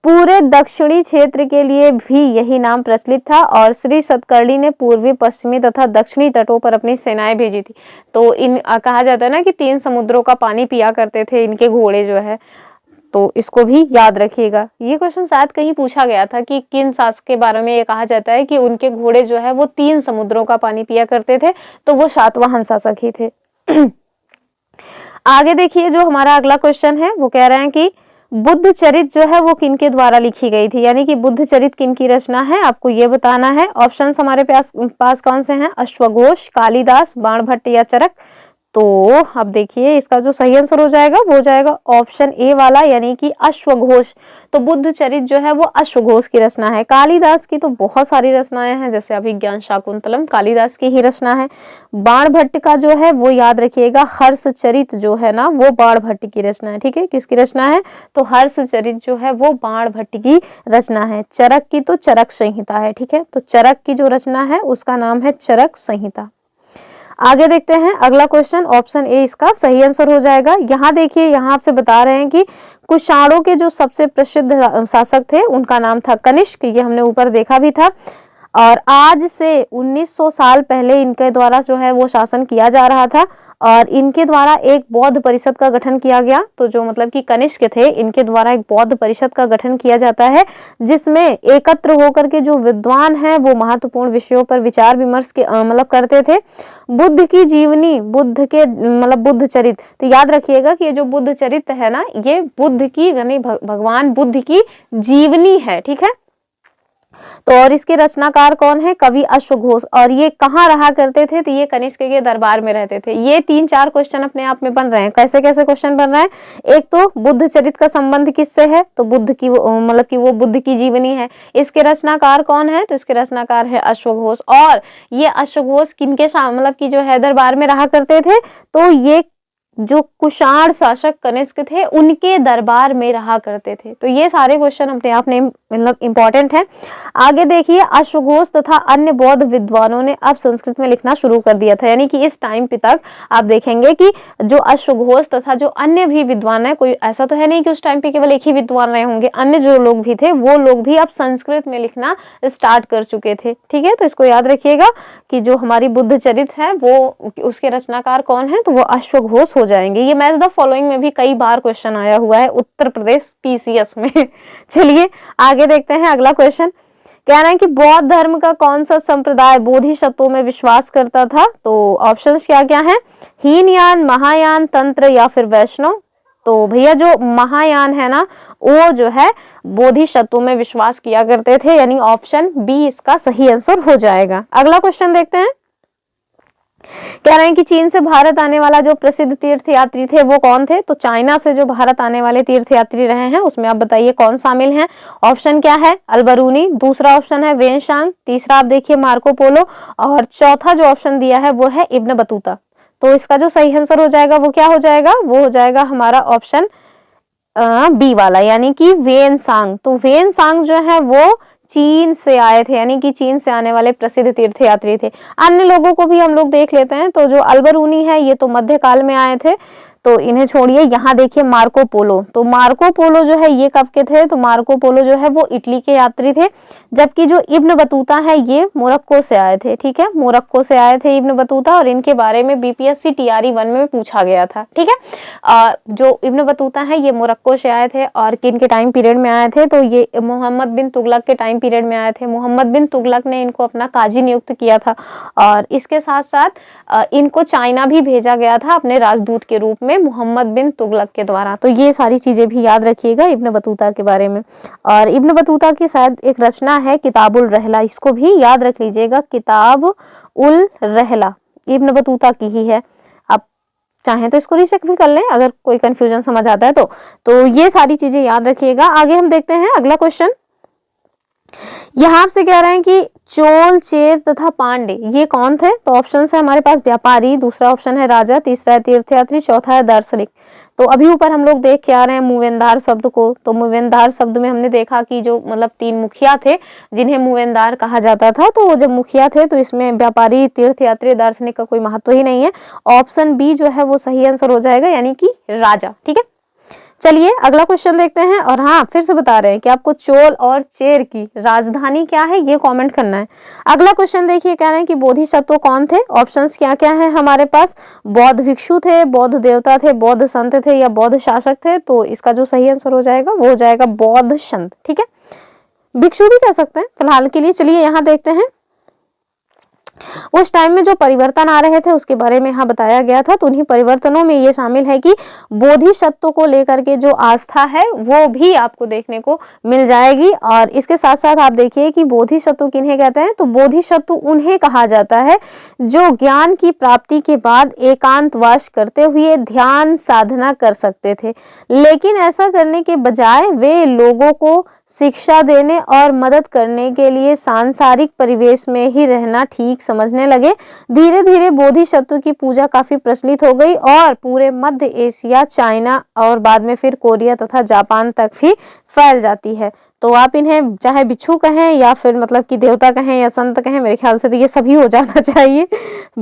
पूरे दक्षिणी क्षेत्र के लिए भी यही नाम प्रचलित था, और श्री सतकर्णी ने पूर्वी, पश्चिमी तथा दक्षिणी तटों पर अपनी सेनाएं भेजी थी। तो इन कहा जाता है ना कि 3 समुद्रों का पानी पिया करते थे इनके घोड़े जो है, तो इसको भी याद रखिएगा। ये क्वेश्चन शायद कहीं पूछा गया था कि किन शासक के बारे में ये कहा जाता है कि उनके घोड़े जो है वो 3 समुद्रों का पानी पिया करते थे, तो वो सातवाहन शासक ही थे। आगे देखिए, जो हमारा अगला क्वेश्चन है वो कह रहे हैं कि बुद्ध चरित जो है वो किनके द्वारा लिखी गई थी, यानी कि बुद्ध चरित किनकी रचना है, आपको ये बताना है। ऑप्शंस हमारे पास कौन से हैं? अश्वघोष, कालिदास, बाणभट्ट या चरक। तो अब देखिए इसका जो सही आंसर हो जाएगा वो हो जाएगा ऑप्शन ए वाला, यानी कि अश्वघोष। तो बुद्ध चरित जो है वो अश्वघोष की रचना है। कालिदास की तो बहुत सारी रचनाएं हैं, जैसे अभिज्ञान शाकुंतलम कालिदास की ही रचना है। बाणभट्ट का जो है वो याद रखिएगा हर्षचरित जो है ना वो बाणभट्ट की रचना है। ठीक है, किसकी रचना है? तो हर्षचरित जो है वो बाणभट्ट की रचना है। चरक की तो चरक संहिता है। ठीक है, तो चरक की जो रचना है उसका नाम है चरक संहिता। आगे देखते हैं अगला क्वेश्चन, ऑप्शन ए इसका सही आंसर हो जाएगा। यहाँ देखिए, यहाँ आपसे बता रहे हैं कि कुषाणों के जो सबसे प्रसिद्ध शासक थे उनका नाम था कनिष्क, ये हमने ऊपर देखा भी था, और आज से 1900 साल पहले इनके द्वारा जो है वो शासन किया जा रहा था, और इनके द्वारा एक बौद्ध परिषद का गठन किया गया। तो जो मतलब कि कनिष्क थे इनके द्वारा एक बौद्ध परिषद का गठन किया जाता है, जिसमें एकत्र होकर के जो विद्वान हैं वो महत्वपूर्ण विषयों पर विचार विमर्श के मतलब करते थे। बुद्ध की जीवनी, बुद्ध के मतलब बुद्ध चरित, तो याद रखिएगा कि ये जो बुद्ध चरित है ना ये बुद्ध की यानी भगवान बुद्ध की जीवनी है। ठीक है, तो और इसके रचनाकार कौन है? कवि अश्वघोष। और ये कहाँ रहा करते थे? तो ये कनिष्क के दरबार में रहते थे। ये 3-4 क्वेश्चन अपने आप में बन रहे हैं। कैसे कैसे क्वेश्चन बन रहे हैं? एक तो बुद्ध चरित का संबंध किससे है? तो बुद्ध की मतलब कि वो बुद्ध की जीवनी है। इसके रचनाकार कौन है? तो इसके रचनाकार है अश्वघोष। और ये अश्वघोष किनके मतलब की जो है दरबार में रहा करते थे? तो ये जो कुषाण शासक कनिष्क थे उनके दरबार में रहा करते थे। तो ये सारे क्वेश्चन अपने आप में मतलब इंपॉर्टेंट है। आगे देखिए, अश्वघोष तथा अन्य बौद्ध विद्वानों ने अब संस्कृत में लिखना शुरू कर दिया था, यानी कि इस टाइम पे तक आप देखेंगे कि जो अश्वघोष तथा जो अन्य भी विद्वान है, कोई ऐसा तो है नहीं कि उस टाइम पे केवल एक ही विद्वान रहे होंगे, अन्य जो लोग भी थे वो लोग भी अब संस्कृत में लिखना स्टार्ट कर चुके थे। ठीक है, तो इसको याद रखिएगा कि जो हमारी बुद्ध चरित है वो उसके रचनाकार कौन है? तो वो अश्वघोष जाएंगे। ये मैच द फॉलोइंग में भी कई बार क्वेश्चन आया हुआ है उत्तर प्रदेश पीसीएस में। चलिए आगे देखते हैं अगला क्वेश्चन। कह रहे हैं कि बौद्ध धर्म का कौन सा संप्रदाय बोधिसत्वों में विश्वास करता था? तो ऑप्शंस क्या क्या हैं? हीनयान, महायान, तंत्र या फिर वैष्णव। तो भैया जो महायान है ना वो जो है बोधिसत्वों में विश्वास किया करते थे, यानी ऑप्शन बी इसका सही आंसर हो जाएगा। अगला क्वेश्चन देखते हैं। कह रहे हैं कि चीन से भारत आने वाला जो प्रसिद्ध तीर्थयात्री थे वो कौन थे? तो चाइना से जो भारत आने वाले तीर्थयात्री रहे हैं उसमें आप बताइए कौन शामिल हैं? ऑप्शन क्या है? अल्बरूनी, दूसरा ऑप्शन है वेनशांग, तीसरा आप देखिए मार्को पोलो, और चौथा जो ऑप्शन दिया है वो है इब्न बतूता। तो इसका जो सही आंसर हो जाएगा वो क्या हो जाएगा? वो हो जाएगा हमारा ऑप्शन बी वाला, यानी कि वेनसांग। तो वेनसांग जो है वो चीन से आए थे, यानी कि चीन से आने वाले प्रसिद्ध तीर्थयात्री थे। अन्य लोगों को भी हम लोग देख लेते हैं। तो जो अल्बरूनी है ये तो मध्यकाल में आए थे, तो इन्हें छोड़िए। यहाँ देखिए मार्को पोलो, तो मार्को पोलो जो है ये कब के थे, तो मार्को पोलो जो है वो इटली के यात्री थे, जबकि जो इब्न बतूता है ये मोरक्को से आए थे। ठीक है, मोरक्को से आए थे इब्न बतूता, और इनके बारे में बीपीएससी टीआरई 1 में पूछा गया था। ठीक है, जो इब्न बतूता है ये मोरक्को से आए थे, और किन के टाइम पीरियड में आए थे, तो ये मोहम्मद बिन तुगलक के टाइम पीरियड में आए थे। मोहम्मद बिन तुगलक ने इनको अपना काजी नियुक्त किया था, और इसके साथ साथ इनको चाइना भी भेजा गया था अपने राजदूत के रूप में मोहम्मद बिन तुगलक के द्वारा। तो ये सारी चीजें भी याद रखिएगा इब्न बतूता के बारे में। और इब्न बतूता की शायद एक रचना है किताबुल रहला, इसको भी याद रख लीजिएगा, किताब उल रहला इब्न बतूता की ही है। आप चाहें तो इसको रीचेक भी कर लें अगर कोई कंफ्यूजन समझ आता है तो ये सारी चीजें याद रखिएगा। आगे हम देखते हैं अगला क्वेश्चन। यहाँ आपसे कह रहे हैं कि चोल, चेर तथा पांडे ये कौन थे, तो ऑप्शन है हमारे पास व्यापारी, दूसरा ऑप्शन है राजा, तीसरा है तीर्थयात्री, चौथा है दार्शनिक। तो अभी ऊपर हम लोग देख के आ रहे हैं मूवेंदार शब्द को, तो मूवेंदार शब्द में हमने देखा कि जो मतलब 3 मुखिया थे जिन्हें मूवेंदार कहा जाता था, तो जब मुखिया थे तो इसमें व्यापारी, तीर्थयात्री, दार्शनिक का कोई महत्व ही नहीं है। ऑप्शन बी जो है वो सही आंसर हो जाएगा, यानी कि राजा। ठीक है, चलिए अगला क्वेश्चन देखते हैं। और हाँ, फिर से बता रहे हैं कि आपको चोल और चेर की राजधानी क्या है ये कमेंट करना है। अगला क्वेश्चन देखिए, कह रहे हैं कि बोधिसत्व कौन थे। ऑप्शंस क्या क्या हैं हमारे पास, बौद्ध भिक्षु थे, बौद्ध देवता थे, बौद्ध संत थे, या बौद्ध शासक थे। तो इसका जो सही आंसर हो जाएगा वो हो जाएगा बौद्ध संत। ठीक है, भिक्षु भी कह सकते हैं फिलहाल के लिए। चलिए यहाँ देखते हैं उस टाइम में जो परिवर्तन आ रहे थे उसके बारे में यहाँ बताया गया था। तो उन्हीं परिवर्तनों में ये शामिल है कि बोधिसत्व को लेकर के जो आस्था है वो भी आपको देखने को मिल जाएगी। और इसके साथ साथ आप देखिए कि बोधिसत्व किन्हें कहते हैं, तो बोधिसत्व उन्हें कहा जाता है जो ज्ञान की प्राप्ति के बाद एकांतवास करते हुए ध्यान साधना कर सकते थे, लेकिन ऐसा करने के बजाय वे लोगों को शिक्षा देने और मदद करने के लिए सांसारिक परिवेश में ही रहना ठीक समझने लगे। धीरे धीरे बोधिसत्व की पूजा काफी प्रचलित हो गई और पूरे मध्य एशिया, चाइना और बाद में फिर कोरिया तथा जापान तक भी फैल जाती है। तो आप इन्हें चाहे बिच्छू कहें या फिर मतलब कि देवता कहें या संत कहें, मेरे ख्याल से तो ये सभी हो जाना चाहिए।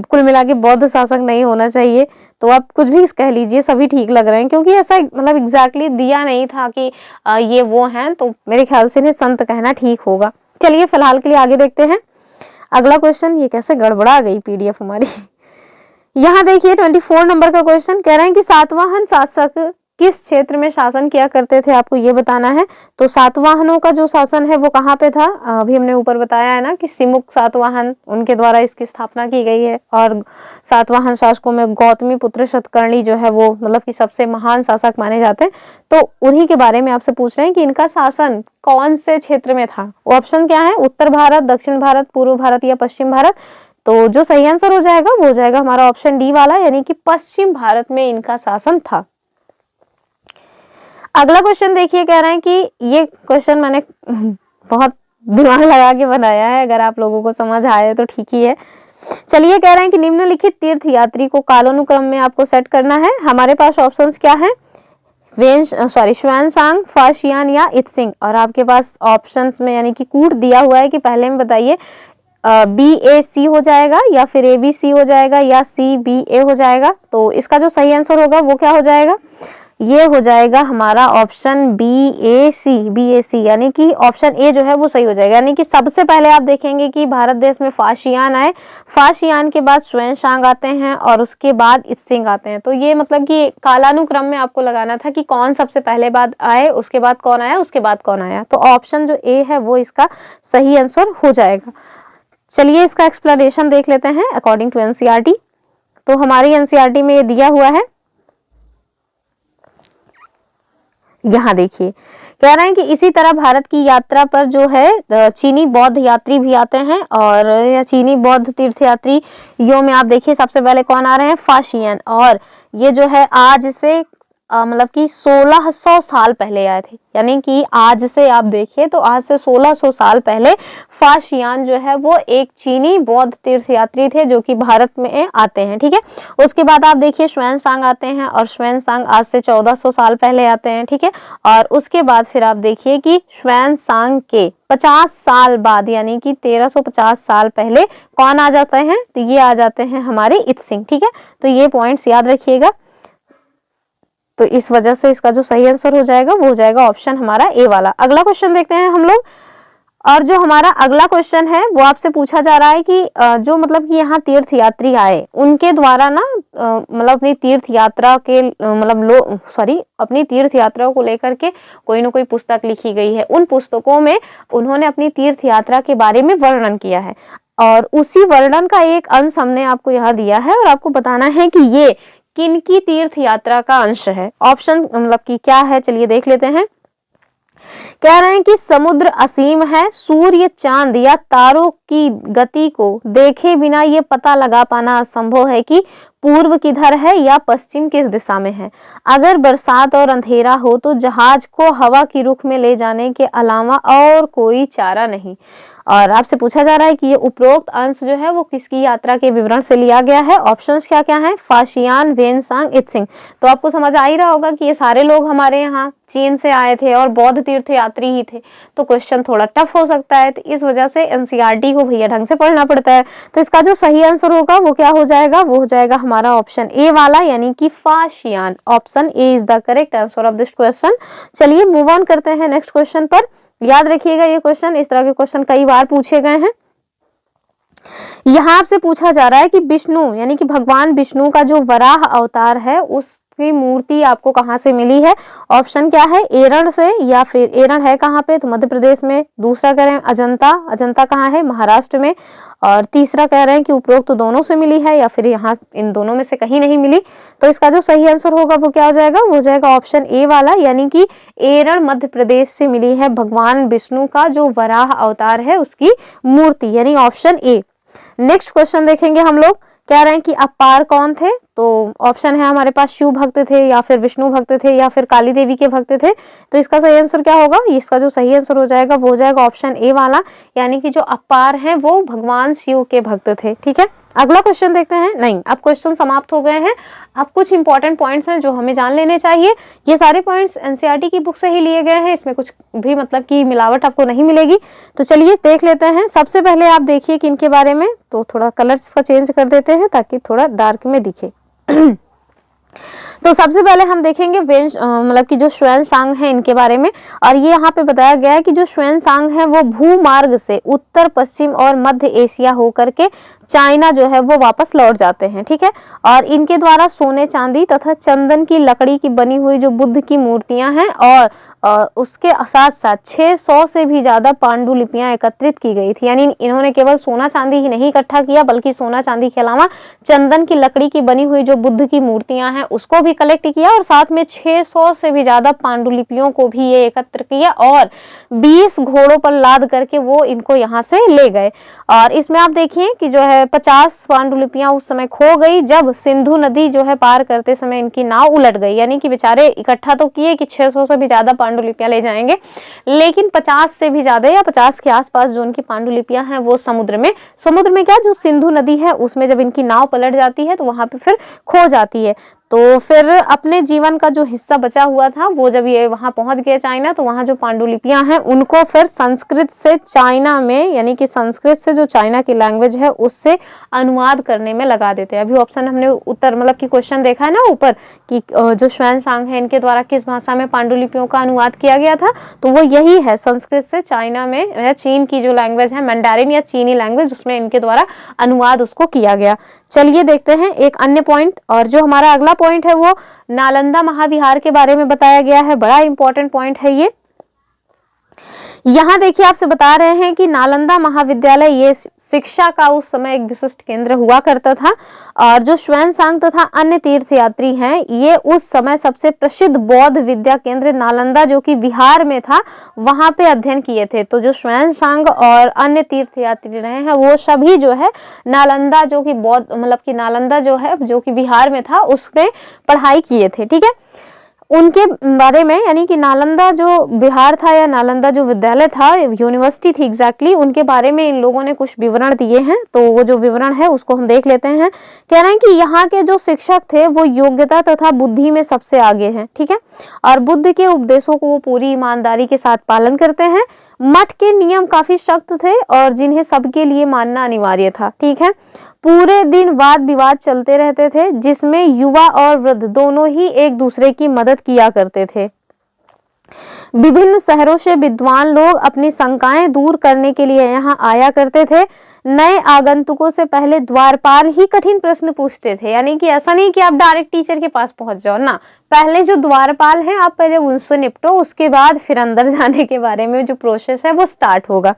कुल मिला के बौद्ध शासक नहीं होना चाहिए। तो आप कुछ भी कह लीजिए, सभी ठीक लग रहे हैं, क्योंकि ऐसा मतलब एग्जैक्टली दिया नहीं था कि ये वो हैं। तो मेरे ख्याल से इन्हें संत कहना ठीक होगा। चलिए फिलहाल के लिए आगे देखते हैं अगला क्वेश्चन। ये कैसे गड़बड़ा गई पीडीएफ हमारी। यहाँ देखिए 24 नंबर का क्वेश्चन, कह रहे हैं कि सातवाहन शासक किस क्षेत्र में शासन किया करते थे, आपको ये बताना है। तो सातवाहनों का जो शासन है वो कहाँ पे था, अभी हमने ऊपर बताया है ना कि सिमुक सातवाहन, उनके द्वारा इसकी स्थापना की गई है। और सातवाहन शासकों में गौतमी पुत्र शतकर्णी जो है वो मतलब कि सबसे महान शासक माने जाते हैं। तो उन्हीं के बारे में आपसे पूछ रहे हैं कि इनका शासन कौन से क्षेत्र में था। ऑप्शन क्या है, उत्तर भारत, दक्षिण भारत, पूर्व भारत या पश्चिम भारत। तो जो सही आंसर हो जाएगा वो हो जाएगा हमारा ऑप्शन डी वाला, यानी कि पश्चिम भारत में इनका शासन था। अगला क्वेश्चन देखिए, कह रहे हैं कि ये क्वेश्चन मैंने बहुत दिमाग लगा के बनाया है, अगर आप लोगों को समझ आए तो ठीक ही है। चलिए, कह रहे हैं कि निम्नलिखित तीर्थ यात्री को कालानुक्रम में आपको सेट करना है। हमारे पास ऑप्शंस क्या है, श्वेनसांग, फाशियान या इत्सिंग। और आपके पास ऑप्शंस में यानी कि कूट दिया हुआ है कि पहले में बताइए BAC हो जाएगा या फिर ABC हो जाएगा या CBA हो जाएगा। तो इसका जो सही आंसर होगा वो क्या हो जाएगा, ये हो जाएगा हमारा ऑप्शन BAC, यानी कि ऑप्शन ए जो है वो सही हो जाएगा। यानी कि सबसे पहले आप देखेंगे कि भारत देश में फाशियान आए, फाशियान के बाद श्वेनसांग आते हैं और उसके बाद इत्सिंग आते हैं। तो ये मतलब कि कालानुक्रम में आपको लगाना था कि कौन सबसे पहले बाद आए, उसके बाद कौन आया, उसके बाद कौन आया। तो ऑप्शन जो ए है वो इसका सही आंसर हो जाएगा। चलिए इसका एक्सप्लेनेशन देख लेते हैं अकॉर्डिंग टू NCERT। तो हमारी NCERT में ये दिया हुआ है, यहाँ देखिए कह रहे हैं कि इसी तरह भारत की यात्रा पर जो है चीनी बौद्ध यात्री भी आते हैं। और या चीनी बौद्ध तीर्थयात्रियों में आप देखिए सबसे पहले कौन आ रहे हैं, फाशियन। और ये जो है आज से मतलब कि 1600 साल पहले आए थे। यानी कि आज से आप देखिए तो आज से 1600 साल पहले फाशियान जो है वो एक चीनी बौद्ध तीर्थयात्री थे जो कि भारत में आते हैं। ठीक है, उसके बाद आप देखिए श्वेनसांग आते हैं और श्वेनसांग आज से 1400 साल पहले आते हैं। ठीक है, और उसके बाद फिर आप देखिए कि श्वेनसांग के 50 साल बाद यानी कि 1350 साल पहले कौन आ जाते हैं, तो ये आ जाते हैं हमारे इत्सिंग। ठीक है, तो ये पॉइंट्स याद रखिएगा। तो इस वजह से इसका जो सही आंसर हो जाएगा वो हो जाएगा ऑप्शन हमारा ए वाला। अगला क्वेश्चन देखते हैं हम लोग। और जो हमारा अगला क्वेश्चन है वो आपसे पूछा जा रहा है कि जो मतलब कि यहाँ तीर्थ यात्री आए उनके द्वारा ना मतलब अपनी तीर्थ यात्रा के अपनी तीर्थ यात्रा को लेकर के कोई ना कोई पुस्तक लिखी गई है। उन पुस्तकों में उन्होंने अपनी तीर्थ यात्रा के बारे में वर्णन किया है और उसी वर्णन का एक अंश हमने आपको यहाँ दिया है और आपको बताना है कि ये किनकी तीर्थ यात्रा का अंश है। ऑप्शन मतलब कि क्या है, चलिए देख लेते हैं। कह रहे हैं कि समुद्र असीम है, सूर्य, चांद या तारों की गति को देखे बिना ये पता लगा पाना असंभव है कि पूर्व किधर है या पश्चिम किस दिशा में है। अगर बरसात और अंधेरा हो तो जहाज को हवा की रुख में ले जाने के अलावा और कोई चारा नहीं। और आपसे पूछा जा रहा है कि ये उपरोक्त अंश जो है वो किसकी यात्रा के विवरण से लिया गया है। ऑप्शंस क्या क्या हैं? फाशियान, वेनसांग, इत्सिंग। तो आपको समझ आ ही रहा होगा कि ये सारे लोग हमारे यहाँ चीन से आए थे और बौद्ध तीर्थ यात्री ही थे, तो क्वेश्चन थोड़ा टफ हो सकता है। तो इस वजह से एनसीईआरटी को भैया ढंग से पढ़ना पड़ता है। तो इसका जो सही आंसर होगा वो क्या हो जाएगा? वो हो जाएगा हमारा ऑप्शन ए वाला, यानी कि Faxian. Option A is the correct answer of this question. चलिए मूव ऑन करते हैं नेक्स्ट क्वेश्चन पर। याद रखिएगा ये क्वेश्चन, इस तरह के क्वेश्चन कई बार पूछे गए हैं। यहाँ आपसे पूछा जा रहा है कि विष्णु यानी कि भगवान विष्णु का जो वराह अवतार है उसकी मूर्ति आपको कहाँ से मिली है। ऑप्शन क्या है? एरण से, या फिर एरण है कहाँ पे? तो मध्य प्रदेश में। दूसरा कह रहे हैं अजंता, अजंता कहाँ है? महाराष्ट्र में। और तीसरा कह रहे हैं कि उपरोक्त तो दोनों से मिली है या फिर यहाँ इन दोनों में से कहीं नहीं मिली। तो इसका जो सही आंसर होगा वो क्या हो जाएगा? वो हो जाएगा ऑप्शन ए वाला, यानी कि एरण मध्य प्रदेश से मिली है भगवान विष्णु का जो वराह अवतार है उसकी मूर्ति, यानी ऑप्शन ए। नेक्स्ट क्वेश्चन देखेंगे हम लोग। कह रहे हैं कि अपार कौन थे? तो ऑप्शन है हमारे पास शिव भक्त थे या फिर विष्णु भक्त थे या फिर काली देवी के भक्त थे। तो इसका सही आंसर क्या होगा? इसका जो सही आंसर हो जाएगा वो हो जाएगा ऑप्शन ए वाला, यानी कि जो अपार हैं वो भगवान शिव के भक्त थे। ठीक है, अगला क्वेश्चन देखते हैं। नहीं, अब क्वेश्चन समाप्त हो गए हैं। अब कुछ इंपॉर्टेंट पॉइंट्स हैं जो हमें जान लेने चाहिए। ये सारे पॉइंट्स एनसीईआरटी की बुक से ही लिए गए हैं, इसमें कुछ भी मतलब कि मिलावट आपको नहीं मिलेगी। तो चलिए देख लेते हैं। सबसे पहले आप देखिए कि इनके बारे में, तो थोड़ा कलर इसका चेंज कर देते हैं ताकि थोड़ा डार्क में दिखे। तो सबसे पहले हम देखेंगे मतलब कि जो ह्वेनसांग है इनके बारे में। और ये यहाँ पे बताया गया है कि जो ह्वेनसांग है वो भूमार्ग से उत्तर पश्चिम और मध्य एशिया होकर के चाइना जो है वो वापस लौट जाते हैं। ठीक है, और इनके द्वारा सोने, चांदी तथा चंदन की लकड़ी की बनी हुई जो बुद्ध की मूर्तियां हैं और उसके साथ साथ 600 से भी ज्यादा पांडुलिपियां एकत्रित की गई थी। यानी इन्होंने केवल सोना चांदी ही नहीं इकट्ठा किया, बल्कि सोना चांदी के अलावा चंदन की लकड़ी की बनी हुई जो बुद्ध की मूर्तियां हैं उसको भी कलेक्ट किया और साथ में 600 से भी ज्यादा पांडुलिपियों को भी ये एकत्र किया और 20 घोड़ों पर लाद करके वो इनको यहाँ से ले गए। और इसमें आप देखिए कि जो है 50 पांडुलिपियां उस समय खो गई जब सिंधु नदी जो है पार करते समय इनकी नाव उलट गई। यानी कि बेचारे इकट्ठा तो किए कि 600 से भी ज्यादा पांडुलिपियां ले जाएंगे, लेकिन 50 से भी ज्यादा या 50 के आसपास जो उनकी पांडुलिपियां हैं वो समुद्र में क्या जो सिंधु नदी है उसमें जब इनकी नाव पलट जाती है तो वहां पे फिर खो जाती है। तो फिर अपने जीवन का जो हिस्सा बचा हुआ था वो जब ये वहां पहुंच गए चाइना, तो वहां जो पांडुलिपियां हैं उनको फिर संस्कृत से चाइना में, यानी कि संस्कृत से जो चाइना की लैंग्वेज है उससे अनुवाद करने में लगा देते हैं। अभी ऑप्शन हमने उत्तर मतलब कि क्वेश्चन देखा है ना ऊपर कि जो ह्वेनसांग है इनके द्वारा किस भाषा में पांडुलिपियों का अनुवाद किया गया था, तो वो यही है, संस्कृत से चाइना में या चीन की जो लैंग्वेज है मैंडारिन या चीनी लैंग्वेज, उसमें इनके द्वारा अनुवाद उसको किया गया। चलिए देखते हैं एक अन्य पॉइंट। और जो हमारा अगला पॉइंट है वो नालंदा महाविहार के बारे में बताया गया है। बड़ा इंपॉर्टेंट पॉइंट है ये। यहाँ देखिए आपसे बता रहे हैं कि नालंदा महाविद्यालय ये शिक्षा का उस समय एक विशिष्ट केंद्र हुआ करता था और जो ह्वेनसांग तथा अन्य तीर्थयात्री हैं ये उस समय सबसे प्रसिद्ध बौद्ध विद्या केंद्र नालंदा जो कि बिहार में था वहां पे अध्ययन किए थे। तो जो ह्वेनसांग और अन्य तीर्थयात्री रहे हैं वो सभी जो है नालंदा जो कि बौद्ध मतलब कि नालंदा जो है जो कि बिहार में था उसमें पढ़ाई किए थे। ठीक है, उनके बारे में, यानी कि नालंदा जो बिहार था या नालंदा जो विद्यालय था, यूनिवर्सिटी थी एग्जैक्टली, उनके बारे में इन लोगों ने कुछ विवरण दिए हैं। तो वो जो विवरण है उसको हम देख लेते हैं। कह रहे हैं कि यहाँ के जो शिक्षक थे वो योग्यता तथा बुद्धि में सबसे आगे हैं। ठीक है, और बुद्ध के उपदेशों को वो पूरी ईमानदारी के साथ पालन करते हैं। मठ के नियम काफी सख्त थे और जिन्हें सबके लिए मानना अनिवार्य था। ठीक है, पूरे दिन वाद विवाद चलते रहते थे जिसमें युवा और वृद्ध दोनों ही एक दूसरे की मदद किया करते थे। विभिन्न शहरों से विद्वान लोग अपनी शंकाएं दूर करने के लिए यहाँ आया करते थे। नए आगंतुकों से पहले द्वारपाल ही कठिन प्रश्न पूछते थे, यानी कि ऐसा नहीं कि आप डायरेक्ट टीचर के पास पहुंच जाओ ना, पहले जो द्वारपाल हैं आप पहले उनसे निपटो, उसके बाद फिर अंदर जाने के बारे में जो प्रोसेस है वो स्टार्ट होगा।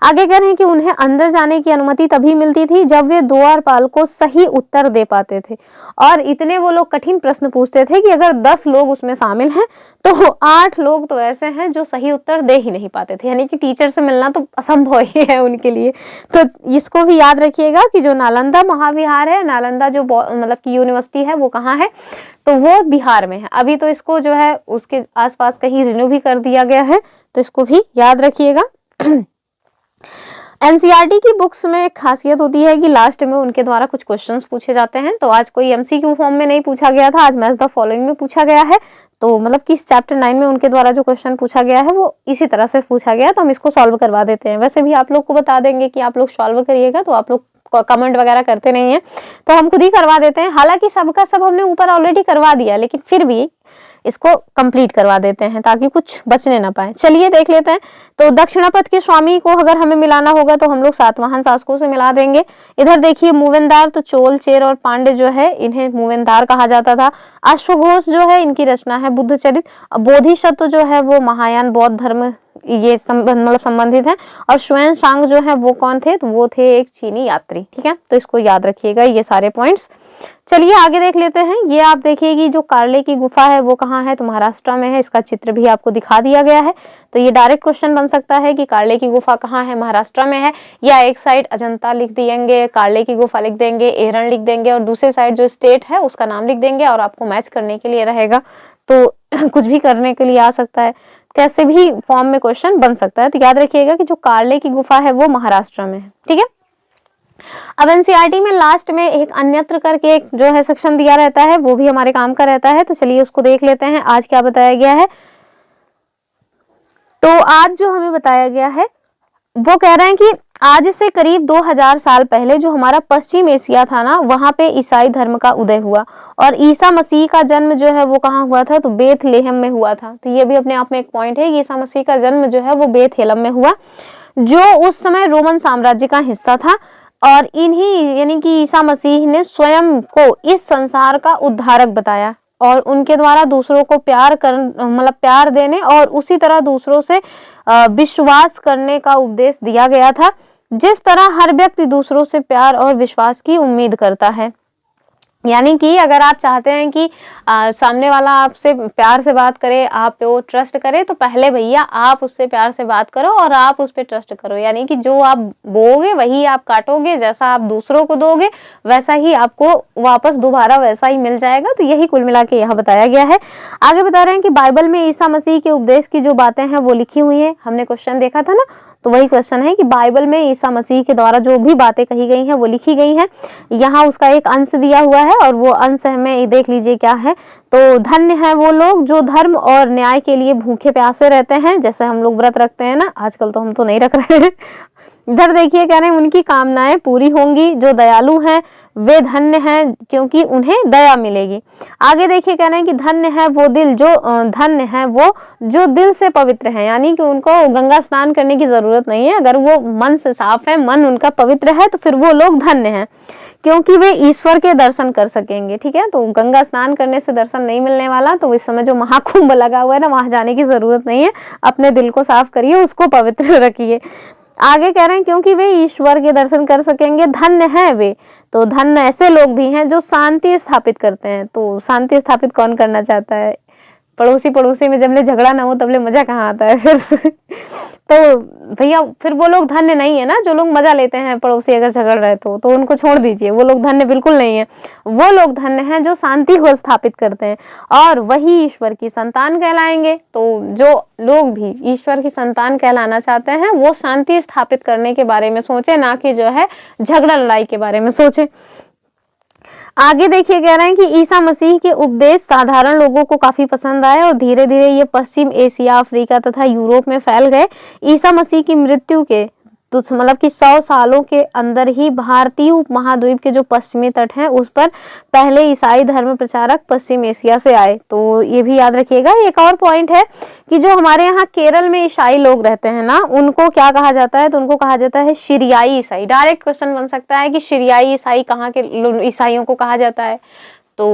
आगे कह रहे हैं कि उन्हें अंदर जाने की अनुमति तभी मिलती थी जब वे द्वारपाल को सही उत्तर दे पाते थे, और इतने वो लोग कठिन प्रश्न पूछते थे कि अगर 10 लोग उसमें शामिल हैं तो 8 लोग तो ऐसे हैं जो सही उत्तर दे ही नहीं पाते थे, यानी कि टीचर से मिलना तो असंभव ही है उनके लिए। तो इसको भी याद रखिएगा कि जो नालंदा महाविहार है, नालंदा जो मतलब कि यूनिवर्सिटी है वो कहाँ है, तो वो बिहार में है। अभी तो इसको जो है उसके आसपास कहीं रिन्यू भी कर दिया गया है, तो इसको भी याद रखिएगा। एनसीईआरटी की बुक्स में एक खासियत होती है कि लास्ट में उनके द्वारा कुछ क्वेश्चंस पूछे जाते हैं। तो आज कोई एमसीक्यू फॉर्म में नहीं पूछा गया था, आज मैच द फॉलोइंग में पूछा गया है। तो मतलब कि इस चैप्टर 9 में उनके द्वारा जो क्वेश्चन पूछा गया है वो इसी तरह से पूछा गया, तो हम इसको सॉल्व करवा देते हैं। वैसे भी आप लोग को बता देंगे कि आप लोग सॉल्व करिएगा, तो आप लोग कमेंट वगैरह करते नहीं है, तो हम खुद ही करवा देते हैं। हालांकि सबका सब हमने ऊपर ऑलरेडी करवा दिया, लेकिन फिर भी इसको कंप्लीट करवा देते हैं ताकि कुछ बचने ना पाए। चलिए देख लेते हैं। तो दक्षिणापथ के स्वामी को अगर हमें मिलाना होगा तो हम लोग सातवाहन शासकों से मिला देंगे। इधर देखिए मूवेंदार, तो चोल, चेर और पांडे जो है इन्हें मूवेंदार कहा जाता था। अश्वघोष जो है इनकी रचना है बुद्ध चरित। बोधिसत्व जो है वो महायान बौद्ध धर्म ये मतलब संबंधित है। और श्वेन सांग जो है वो कौन थे, तो वो थे एक चीनी यात्री। ठीक है, तो इसको याद रखिएगा ये सारे पॉइंट्स। चलिए आगे देख लेते हैं। ये आप देखिए कि जो कार्ले की गुफा है वो कहाँ है, तो महाराष्ट्र में है। इसका चित्र भी आपको दिखा दिया गया है। तो ये डायरेक्ट क्वेश्चन बन सकता है कि कार्ले की गुफा कहाँ है, महाराष्ट्र में है, या एक साइड अजंता लिख देंगे, कार्ले की गुफा लिख देंगे, एरन लिख देंगे, और दूसरे साइड जो स्टेट है उसका नाम लिख देंगे, और आपको मैच करने के लिए रहेगा। तो कुछ भी करने के लिए आ सकता है, कैसे भी फॉर्म में क्वेश्चन बन सकता है। तो याद रखिएगा कि जो कार्ले की गुफा है वो महाराष्ट्र में है। ठीक है, अब एनसीईआरटी में लास्ट में एक अन्यत्र करके एक जो है सेक्शन दिया रहता है, वो भी हमारे काम का रहता है। तो चलिए उसको देख लेते हैं आज क्या बताया गया है। तो आज जो हमें बताया गया है वो कह रहे हैं कि आज से करीब 2000 साल पहले जो हमारा पश्चिम एशिया था ना, वहां पे ईसाई धर्म का उदय हुआ, और ईसा मसीह का जन्म जो है वो कहाँ हुआ था, तो बेथलेहम में हुआ था। तो ये भी अपने आप में एक पॉइंट है कि ईसा मसीह का जन्म जो है वो बेथलेहम में हुआ, जो उस समय रोमन साम्राज्य का हिस्सा था। और इन्हीं यानी कि ईसा मसीह ने स्वयं को इस संसार का उद्धारक बताया, और उनके द्वारा दूसरों को मतलब प्यार देने और उसी तरह दूसरों से विश्वास करने का उपदेश दिया गया था, जिस तरह हर व्यक्ति दूसरों से प्यार और विश्वास की उम्मीद करता है। यानी कि अगर आप चाहते हैं कि सामने वाला आपसे प्यार से बात करे, आप पे वो ट्रस्ट करे, तो पहले भैया आप उससे प्यार से बात करो और आप उस पे ट्रस्ट करो। यानी कि जो आप बोओगे वही आप काटोगे, जैसा आप दूसरों को दोगे वैसा ही आपको वापस दोबारा वैसा ही मिल जाएगा। तो यही कुल मिला के यहाँ बताया गया है। आगे बता रहे हैं कि बाइबल में ईसा मसीह के उपदेश की जो बातें हैं वो लिखी हुई हैं। हमने क्वेश्चन देखा था ना, तो वही क्वेश्चन है कि बाइबल में ईसा मसीह के द्वारा जो भी बातें कही गई हैं वो लिखी गई हैं। यहाँ उसका एक अंश दिया हुआ है, और वो अंश हमें देख लीजिए क्या है। तो धन्य है वो लोग जो धर्म और न्याय के लिए भूखे प्यासे रहते हैं, जैसे हम लोग व्रत रखते हैं ना, आजकल तो हम तो नहीं रख रहे हैं। इधर देखिए कह रहे हैं उनकी कामनाएं पूरी होंगी, जो दयालु हैं वे धन्य हैं क्योंकि उन्हें दया मिलेगी। आगे देखिए कह रहे हैं कि धन्य है वो जो दिल से पवित्र है, यानी कि उनको गंगा स्नान करने की जरूरत नहीं है। अगर वो मन से साफ है, मन उनका पवित्र है, तो फिर वो लोग धन्य हैं क्योंकि वे ईश्वर के दर्शन कर सकेंगे। ठीक है, तो गंगा स्नान करने से दर्शन नहीं मिलने वाला, तो इस समय जो महाकुंभ लगा हुआ है ना, वहां जाने की जरूरत नहीं है। अपने दिल को साफ करिए, उसको पवित्र रखिए। आगे कह रहे हैं क्योंकि वे ईश्वर के दर्शन कर सकेंगे, धन्य है वे। तो धन्य ऐसे लोग भी हैं जो शांति स्थापित करते हैं। तो शांति स्थापित कौन करना चाहता है? पड़ोसी में जब ले झगड़ा ना हो तब ले मजा कहाँ आता है फिर। तो भैया फिर वो लोग धन्य नहीं है ना, जो लोग मजा लेते हैं पड़ोसी अगर झगड़ रहे तो उनको छोड़ दीजिए, वो लोग धन्य बिल्कुल नहीं है। वो लोग धन्य हैं जो शांति को स्थापित करते हैं, और वही ईश्वर की संतान कहलाएंगे। तो जो लोग भी ईश्वर की संतान कहलाना चाहते हैं वो शांति स्थापित करने के बारे में सोचे, ना कि जो है झगड़ा लड़ाई के बारे में सोचे। आगे देखिए कह रहे हैं कि ईसा मसीह के उपदेश साधारण लोगों को काफी पसंद आए और धीरे धीरे ये पश्चिम एशिया, अफ्रीका तथा यूरोप में फैल गए। ईसा मसीह की मृत्यु के तो मतलब कि 100 सालों के अंदर ही भारतीय उपमहाद्वीप के जो पश्चिमी तट हैं उस पर पहले ईसाई धर्म प्रचारक पश्चिम एशिया से आए। तो ये भी याद रखिएगा। एक और पॉइंट है कि जो हमारे यहाँ केरल में ईसाई लोग रहते हैं ना, उनको क्या कहा जाता है, तो उनको कहा जाता है सीरियाई ईसाई। डायरेक्ट क्वेश्चन बन सकता है कि सीरियाई ईसाई कहाँ के ईसाइयों को कहा जाता है, तो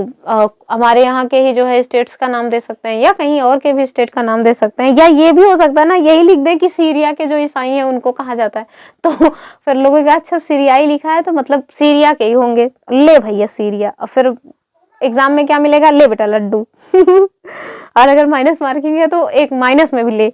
हमारे यहाँ के ही जो है स्टेट्स का नाम दे सकते हैं या कहीं और के भी स्टेट का नाम दे सकते हैं, या ये भी हो सकता है ना यही लिख दें कि सीरिया के जो ईसाई हैं उनको कहा जाता है। तो फिर लोगों का अच्छा सीरियाई लिखा है तो मतलब सीरिया के ही होंगे, ले भैया सीरिया। और फिर एग्जाम में क्या मिलेगा, ले बेटा लड्डू। और अगर माइनस मार्किंग है तो एक माइनस में भी ले।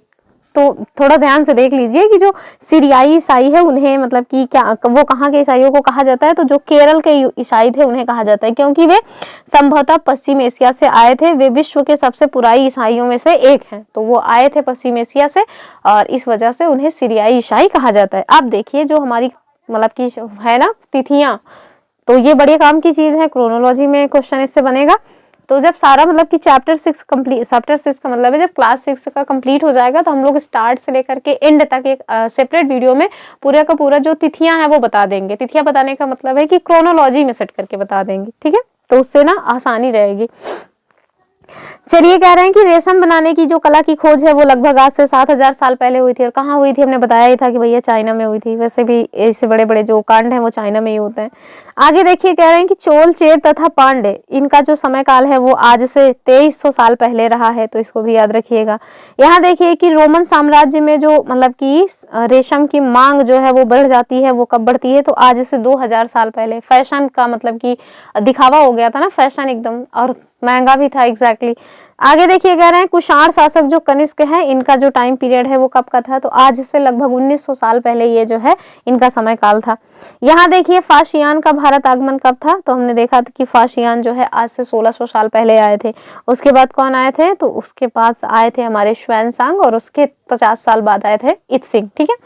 तो थोड़ा ध्यान से देख लीजिए कि जो सीरियाई ईसाई है उन्हें मतलब कि क्या वो कहाँ के ईसाइयों को कहा जाता है, तो जो केरल के ईसाई थे उन्हें कहा जाता है, क्योंकि वे संभवतः पश्चिम एशिया से आए थे। वे विश्व के सबसे पुराने ईसाइयों में से एक हैं, तो वो आए थे पश्चिम एशिया से और इस वजह से उन्हें सीरियाई ईसाई कहा जाता है। अब देखिए जो हमारी मतलब की है ना तिथियां, तो ये बड़े काम की चीज है, क्रोनोलॉजी में क्वेश्चन इससे बनेगा। तो जब सारा मतलब कि चैप्टर 6 का मतलब है जब क्लास 6 का कंप्लीट हो जाएगा तो हम लोग स्टार्ट से लेकर के एंड तक एक सेपरेट वीडियो में पूरा का पूरा जो तिथियां हैं वो बता देंगे। तिथियां बताने का मतलब है कि क्रोनोलॉजी में सेट करके बता देंगे, ठीक है, तो उससे ना आसानी रहेगी। चलिए कह रहे हैं कि रेशम बनाने की जो कला की खोज है वो लगभग आज से 7000 साल पहले हुई थी। और कहाँ हुई थी, हमने बताया ही था कि भैया चाइना में हुई थी। वैसे भी ऐसे बड़े बड़े जो कांड हैं वो चाइना में ही होते हैं। आगे देखिए कह रहे हैं कि चोल, चेर तथा पांडे, इनका जो समय काल है वो आज से 2300 साल पहले रहा है, तो इसको भी याद रखिएगा। यहाँ देखिए कि रोमन साम्राज्य में जो मतलब कि रेशम की मांग जो है वो बढ़ जाती है, वो कब बढ़ती है, तो आज से 2000 साल पहले। फैशन का मतलब कि दिखावा हो गया था ना, फैशन एकदम, और महंगा भी था एग्जैक्टली। आगे देखिए कह रहे हैं कुषाण शासक जो कनिष्क है, इनका जो टाइम पीरियड है वो कब का था, तो आज से लगभग 1900 साल पहले ये जो है इनका समय काल था। यहाँ देखिए फाशियान का भारत आगमन कब था, तो हमने देखा था कि फाशियान जो है आज से 1600 साल पहले आए थे। उसके बाद कौन आए थे, तो उसके पास आए थे हमारे श्वेनसांग, और उसके 50 साल बाद आए थे इत्सिंग, ठीक है।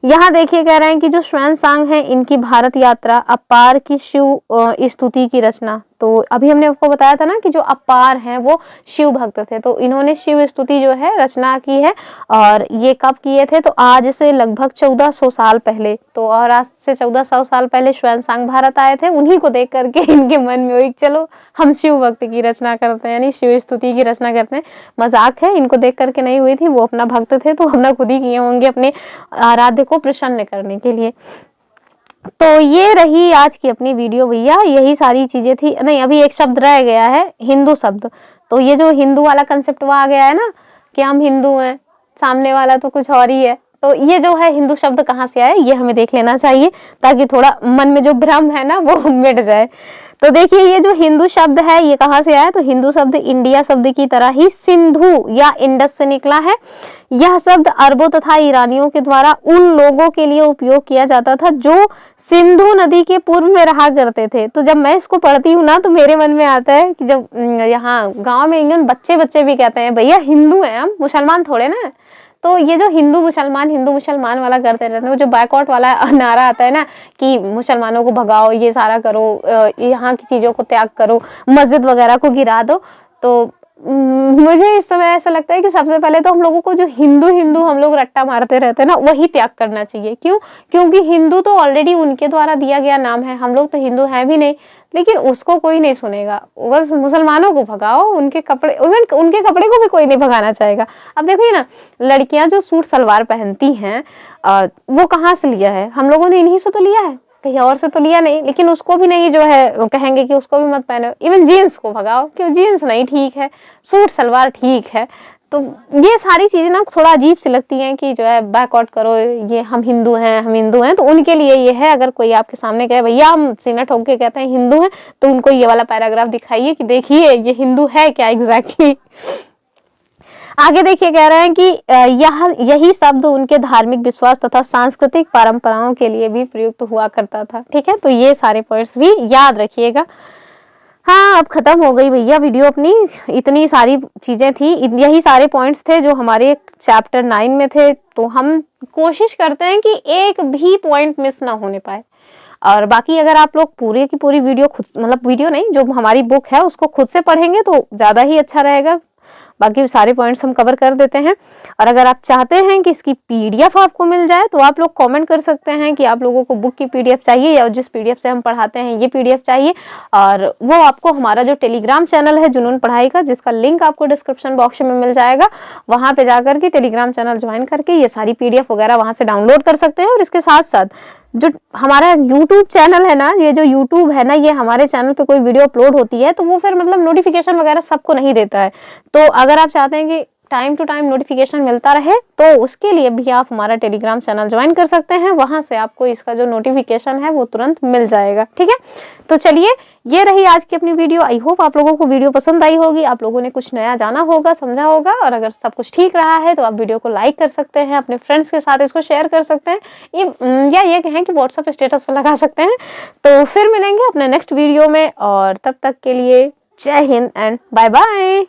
यहाँ देखिए कह रहे हैं कि जो श्वेनसांग है इनकी भारत यात्रा, अपार की शिव स्तुति की रचना। तो अभी हमने आपको बताया था ना कि जो अपार हैं वो शिव भक्त थे, तो इन्होंने शिव स्तुति जो है रचना की है। और ये कब किए थे, तो आज से लगभग 1400 साल पहले। तो और आज से 1400 साल पहले श्वेनसांग भारत आए थे, उन्हीं को देख करके इनके मन में हुई चलो हम शिव भक्त की रचना करते हैं, यानी शिव स्तुति की रचना करते हैं। मजाक है, इनको देख करके नहीं हुई थी, वो अपना भक्त थे तो अपना खुद ही किए होंगे अपने आराध्य को प्रसन्न करने के लिए। तो ये रही आज की अपनी वीडियो भैया, यही सारी चीजें थी। नहीं, अभी एक शब्द रह गया है, हिंदू शब्द। तो ये जो हिंदू वाला कंसेप्ट वो आ गया है ना कि हम हिंदू हैं, सामने वाला तो कुछ और ही है। तो ये जो है हिंदू शब्द कहाँ से आया ये हमें देख लेना चाहिए, ताकि थोड़ा मन में जो भ्रम है ना वो मिट जाए। तो देखिए ये जो हिंदू शब्द है ये कहाँ से आया, तो हिंदू शब्द इंडिया शब्द की तरह ही सिंधु या इंडस से निकला है। यह शब्द अरबों तथा ईरानियों के द्वारा उन लोगों के लिए उपयोग किया जाता था जो सिंधु नदी के पूर्व में रहा करते थे। तो जब मैं इसको पढ़ती हूँ ना तो मेरे मन में आता है कि जब यहाँ गांव में इंडियन बच्चे भी कहते हैं भैया हिंदू हैं हम, मुसलमान थोड़े ना। तो ये जो हिंदू मुसलमान वाला करते रहते हैं, वो जो बैकआउट वाला नारा आता है ना कि मुसलमानों को भगाओ, ये सारा करो, यहाँ की चीजों को त्याग करो, मस्जिद वगैरह को गिरा दो। तो मुझे इस समय ऐसा लगता है कि सबसे पहले तो हम लोगों को जो हिंदू हम लोग रट्टा मारते रहते हैं ना वही त्याग करना चाहिए। क्यों? क्योंकि हिंदू तो ऑलरेडी उनके द्वारा दिया गया नाम है, हम लोग तो हिंदू हैं भी नहीं, लेकिन उसको कोई नहीं सुनेगा। बस मुसलमानों को भगाओ, उनके कपड़े, इवन उनके कपड़े को भी कोई नहीं भगाना चाहेगा। अब देखिए ना, लड़कियां जो सूट सलवार पहनती हैं वो कहाँ से लिया है, हम लोगों ने इन्हीं से तो लिया है, कहीं और से तो लिया नहीं। लेकिन उसको भी नहीं जो है कहेंगे कि उसको भी मत पहनो। इवन जीन्स को भगाओ, क्यों? जीन्स नहीं ठीक है, सूट सलवार ठीक है। तो ये सारी चीजें ना थोड़ा अजीब सी लगती हैं कि जो है बैकआउट करो, ये हम हिंदू हैं। तो उनके लिए ये है, अगर कोई आपके सामने कहे भैया हम सीना ठोक के कहते हैं हिंदू हैं, तो उनको ये वाला पैराग्राफ दिखाइए कि देखिए ये हिंदू है क्या एग्जैक्टली। आगे देखिए कह रहे हैं कि यही शब्द उनके धार्मिक विश्वास तथा सांस्कृतिक परंपराओं के लिए भी प्रयुक्त हुआ करता था। ठीक है, तो ये सारे पॉइंट्स भी याद रखिएगा। हाँ, अब खत्म हो गई भैया वीडियो अपनी, इतनी सारी चीजें थी, यही सारे पॉइंट्स थे जो हमारे चैप्टर 9 में थे। तो हम कोशिश करते हैं कि एक भी पॉइंट मिस ना होने पाए। और बाकी अगर आप लोग पूरी की पूरी वीडियो खुद, मतलब वीडियो नहीं, जो हमारी बुक है उसको खुद से पढ़ेंगे तो ज़्यादा ही अच्छा रहेगा। बाकी सारे पॉइंट्स हम कवर कर देते हैं। और अगर आप चाहते हैं कि इसकी पीडीएफ आपको मिल जाए तो आप लोग कमेंट कर सकते हैं कि आप लोगों को बुक की पीडीएफ चाहिए या जिस पीडीएफ से हम पढ़ाते हैं ये पीडीएफ चाहिए। और वो आपको हमारा जो टेलीग्राम चैनल है जुनून पढ़ाई का, जिसका लिंक आपको डिस्क्रिप्शन बॉक्स में मिल जाएगा, वहाँ पे जाकर के टेलीग्राम चैनल ज्वाइन करके ये सारी पीडीएफ वगैरह वहाँ से डाउनलोड कर सकते हैं। और इसके साथ साथ जो हमारा यूट्यूब चैनल है ना, ये जो यूट्यूब है ना, ये हमारे चैनल पे कोई वीडियो अपलोड होती है तो वो फिर मतलब नोटिफिकेशन वगैरह सबको नहीं देता है। तो अगर आप चाहते हैं कि टाइम टू टाइम नोटिफिकेशन मिलता रहे तो उसके लिए भी आप हमारा टेलीग्राम चैनल ज्वाइन कर सकते हैं। वहां से आपको इसका जो नोटिफिकेशन है वो तुरंत मिल जाएगा। ठीक है, तो चलिए ये रही आज की अपनी वीडियो। आई होप आप लोगों को वीडियो पसंद आई होगी, आप लोगों ने कुछ नया जाना होगा, समझा होगा। और अगर सब कुछ ठीक रहा है तो आप वीडियो को लाइक कर सकते हैं, अपने फ्रेंड्स के साथ इसको शेयर कर सकते हैं, ये कहें कि व्हाट्सएप स्टेटस पर लगा सकते हैं। तो फिर मिलेंगे अपने नेक्स्ट वीडियो में, और तब तक के लिए जय हिंद एंड बाय बाय।